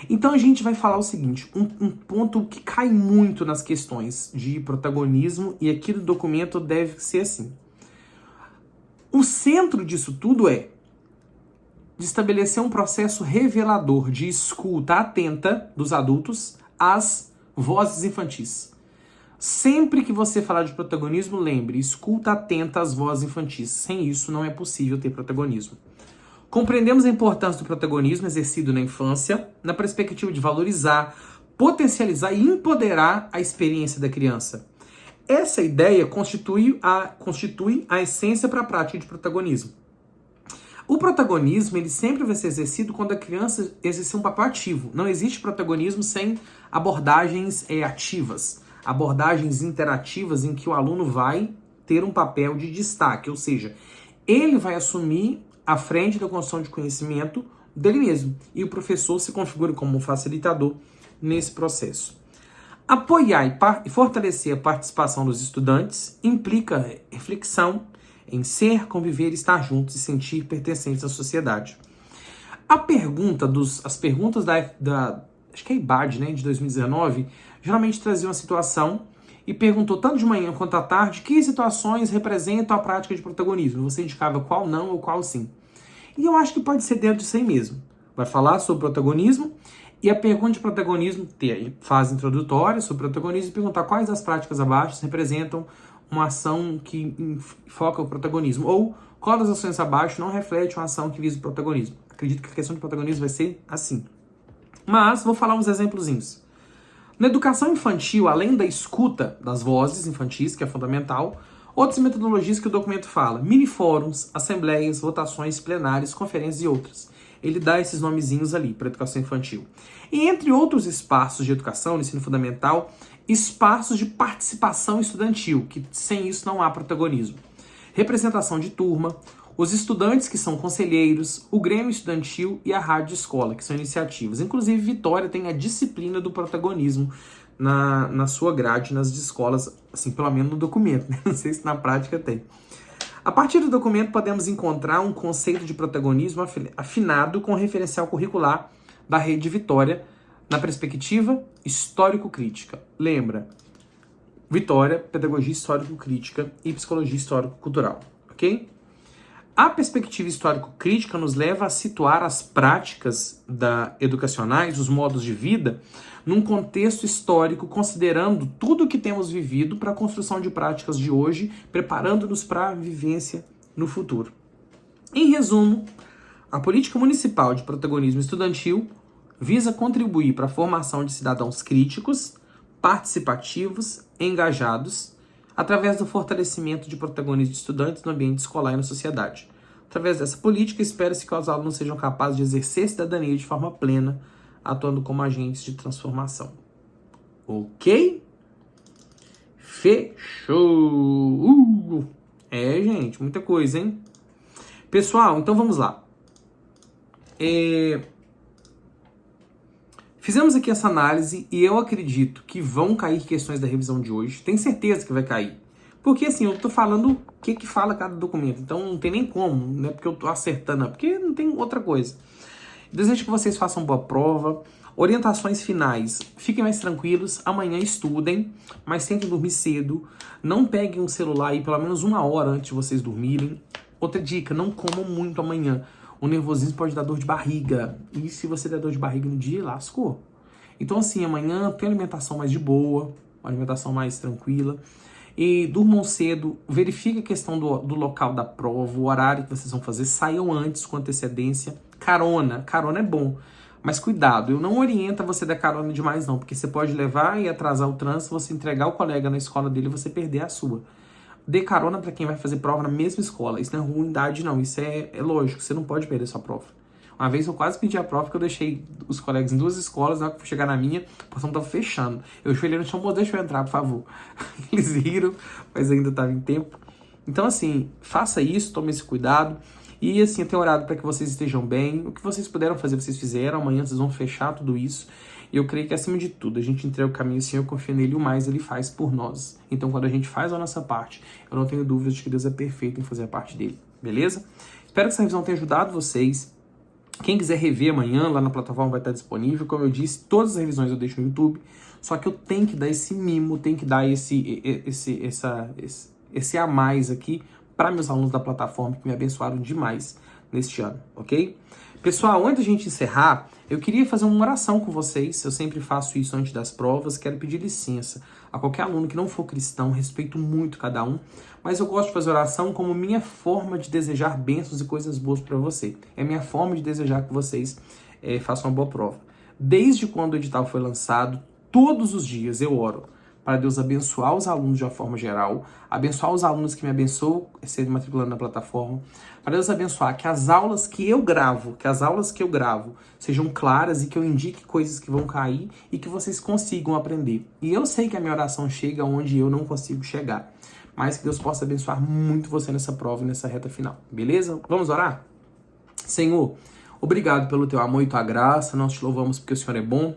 Então a gente vai falar o seguinte, um ponto que cai muito nas questões de protagonismo, e aqui no documento deve ser assim. O centro disso tudo é de estabelecer um processo revelador de escuta atenta dos adultos às vozes infantis. Sempre que você falar de protagonismo, lembre, escuta atenta às vozes infantis. Sem isso, não é possível ter protagonismo. Compreendemos a importância do protagonismo exercido na infância, na perspectiva de valorizar, potencializar e empoderar a experiência da criança. Essa ideia constitui a essência para a prática de protagonismo. O protagonismo ele sempre vai ser exercido quando a criança exerce um papel ativo. Não existe protagonismo sem abordagens ativas, abordagens interativas em que o aluno vai ter um papel de destaque, ou seja, ele vai assumir à frente da construção de conhecimento dele mesmo. E o professor se configura como um facilitador nesse processo. Apoiar e fortalecer a participação dos estudantes implica reflexão em ser, conviver, estar juntos e sentir pertencentes à sociedade. As perguntas da acho que é a IBAD, né, de 2019, geralmente traziam uma situação e perguntou tanto de manhã quanto à tarde que situações representam a prática de protagonismo. Você indicava qual não ou qual sim. E eu acho que pode ser dentro disso aí mesmo. Vai falar sobre protagonismo e a pergunta de protagonismo ter fase introdutória sobre protagonismo e perguntar quais das práticas abaixo representam uma ação que foca o protagonismo ou qual das ações abaixo não reflete uma ação que visa o protagonismo. Acredito que a questão de protagonismo vai ser assim. Mas vou falar uns exemplozinhos. Na educação infantil, além da escuta das vozes infantis, que é fundamental, outras metodologias que o documento fala: mini-fóruns, assembleias, votações, plenárias, conferências e outras. Ele dá esses nomezinhos ali para a educação infantil. E entre outros espaços de educação, no ensino fundamental, espaços de participação estudantil, que sem isso não há protagonismo. Representação de turma, os estudantes que são conselheiros, o Grêmio Estudantil e a Rádio Escola, que são iniciativas. Inclusive, Vitória tem a disciplina do protagonismo na sua grade, nas escolas, assim, pelo menos no documento, né? Não sei se na prática tem. A partir do documento, podemos encontrar um conceito de protagonismo afinado com o referencial curricular da Rede Vitória, na perspectiva histórico-crítica. Lembra? Vitória, pedagogia histórico-crítica e psicologia histórico-cultural, ok? A perspectiva histórico-crítica nos leva a situar as práticas educacionais, os modos de vida, num contexto histórico, considerando tudo o que temos vivido para a construção de práticas de hoje, preparando-nos para a vivência no futuro. Em resumo, a política municipal de protagonismo estudantil visa contribuir para a formação de cidadãos críticos, participativos, engajados, através do fortalecimento de protagonismo de estudantes no ambiente escolar e na sociedade. Através dessa política, espera-se que os alunos sejam capazes de exercer cidadania de forma plena, atuando como agentes de transformação. Ok? Fechou! Gente, muita coisa, hein? Pessoal, então vamos lá. Fizemos aqui essa análise e eu acredito que vão cair questões da revisão de hoje. Tenho certeza que vai cair. Porque assim, eu tô falando o que fala cada documento. Então não tem nem como, não é porque eu tô acertando, não, porque não tem outra coisa. Desejo que vocês façam boa prova. Orientações finais. Fiquem mais tranquilos. Amanhã estudem, mas tentem dormir cedo. Não peguem um celular aí pelo menos 1 hora antes de vocês dormirem. Outra dica, não comam muito amanhã. O nervosismo pode dar dor de barriga. E se você der dor de barriga no dia, lascou. Então assim, amanhã tem alimentação mais de boa, uma alimentação mais tranquila. E durmam cedo, verifique a questão do local da prova, o horário que vocês vão fazer, saiam antes com antecedência. Carona é bom, mas cuidado, eu não oriento você dar carona demais não, porque você pode levar e atrasar o trânsito, você entregar o colega na escola dele e você perder a sua. Dê carona para quem vai fazer prova na mesma escola, isso não é ruindade não, isso é lógico, você não pode perder sua prova. Uma vez eu quase pedi a prova porque eu deixei os colegas em 2 escolas, na hora que eu chegar na minha, o portão tava fechando. Eu joelhei no chão, deixa eu entrar, por favor. Eles riram, mas ainda estava em tempo. Então, assim, faça isso, tome esse cuidado. E, assim, eu tenho orado para que vocês estejam bem. O que vocês puderam fazer, vocês fizeram. Amanhã vocês vão fechar tudo isso. E eu creio que, acima de tudo, a gente entrega o caminho, o Senhor confia nele, e o mais ele faz por nós. Então, quando a gente faz a nossa parte, eu não tenho dúvidas de que Deus é perfeito em fazer a parte dele. Beleza? Espero que essa revisão tenha ajudado vocês. Quem quiser rever amanhã, lá na plataforma vai estar disponível. Como eu disse, todas as revisões eu deixo no YouTube. Só que eu tenho que dar esse mimo, tenho que dar esse a mais aqui para meus alunos da plataforma que me abençoaram demais neste ano, ok? Pessoal, antes de a gente encerrar, eu queria fazer uma oração com vocês. Eu sempre faço isso antes das provas. Quero pedir licença a qualquer aluno que não for cristão. Respeito muito cada um. Mas eu gosto de fazer oração como minha forma de desejar bênçãos e coisas boas para você. É minha forma de desejar que vocês façam uma boa prova. Desde quando o edital foi lançado, todos os dias eu oro para Deus abençoar os alunos de uma forma geral, abençoar os alunos que me abençoam, se matriculando na plataforma, para Deus abençoar que as aulas que eu gravo, sejam claras e que eu indique coisas que vão cair e que vocês consigam aprender. E eu sei que a minha oração chega onde eu não consigo chegar, mas que Deus possa abençoar muito você nessa prova e nessa reta final, beleza? Vamos orar? Senhor, Obrigado pelo teu amor e tua graça, nós te louvamos porque o Senhor é bom.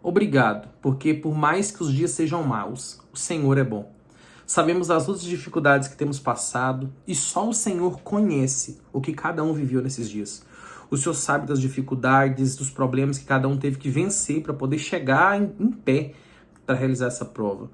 Obrigado, porque por mais que os dias sejam maus, o Senhor é bom. Sabemos das lutas e dificuldades que temos passado e só o Senhor conhece o que cada um viveu nesses dias. O Senhor sabe das dificuldades, dos problemas que cada um teve que vencer para poder chegar em pé para realizar essa prova.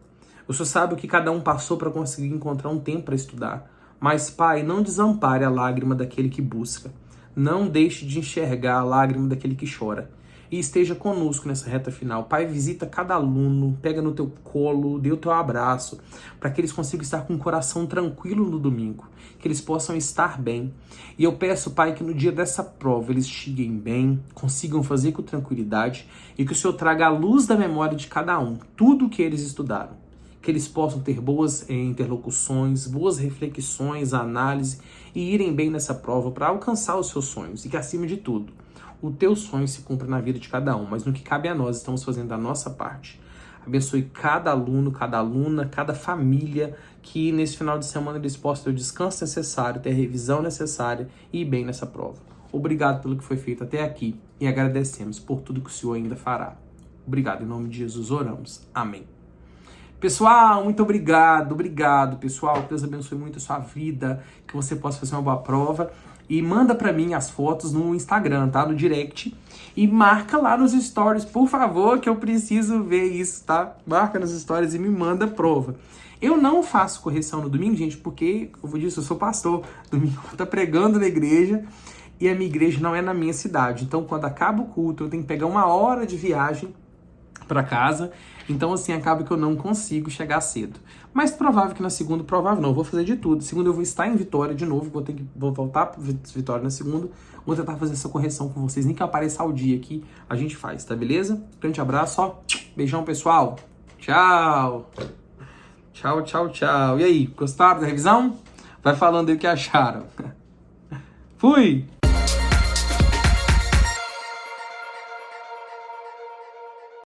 O Senhor sabe o que cada um passou para conseguir encontrar um tempo para estudar. Mas, Pai, não desampare a lágrima daquele que busca. Não deixe de enxergar a lágrima daquele que chora. E esteja conosco nessa reta final. Pai, visita cada aluno, pega no teu colo, dê o teu abraço, para que eles consigam estar com o coração tranquilo no domingo, que eles possam estar bem. E eu peço, Pai, que no dia dessa prova eles cheguem bem, consigam fazer com tranquilidade e que o Senhor traga à luz da memória de cada um tudo o que eles estudaram. Que eles possam ter boas interlocuções, boas reflexões, análise e irem bem nessa prova para alcançar os seus sonhos e que, acima de tudo, o teu sonho se cumpra na vida de cada um, mas no que cabe a nós, estamos fazendo a nossa parte. Abençoe cada aluno, cada aluna, cada família, que nesse final de semana eles possam ter o descanso necessário, ter a revisão necessária e ir bem nessa prova. Obrigado pelo que foi feito até aqui e agradecemos por tudo que o Senhor ainda fará. Obrigado, em nome de Jesus oramos. Amém. Pessoal, muito obrigado, pessoal. Deus abençoe muito a sua vida, que você possa fazer uma boa prova. E manda pra mim as fotos no Instagram, tá? No direct. E marca lá nos stories, por favor, que eu preciso ver isso, tá? Marca nos stories e me manda a prova. Eu não faço correção no domingo, gente, porque, como eu disse, eu sou pastor. Domingo eu vou estar pregando na igreja e a minha igreja não é na minha cidade. Então, quando acaba o culto, eu tenho que pegar 1 hora de viagem para casa. Então, assim, acaba que eu não consigo chegar cedo. Mas provável que na segunda, provável não, eu vou fazer de tudo. Segunda eu vou estar em Vitória de novo, vou voltar para Vitória na segunda. Vou tentar fazer essa correção com vocês, nem que apareça ao dia aqui, a gente faz, tá beleza? Grande abraço, ó. Beijão, pessoal. Tchau. Tchau, tchau, tchau. E aí, gostaram da revisão? Vai falando aí o que acharam. Fui!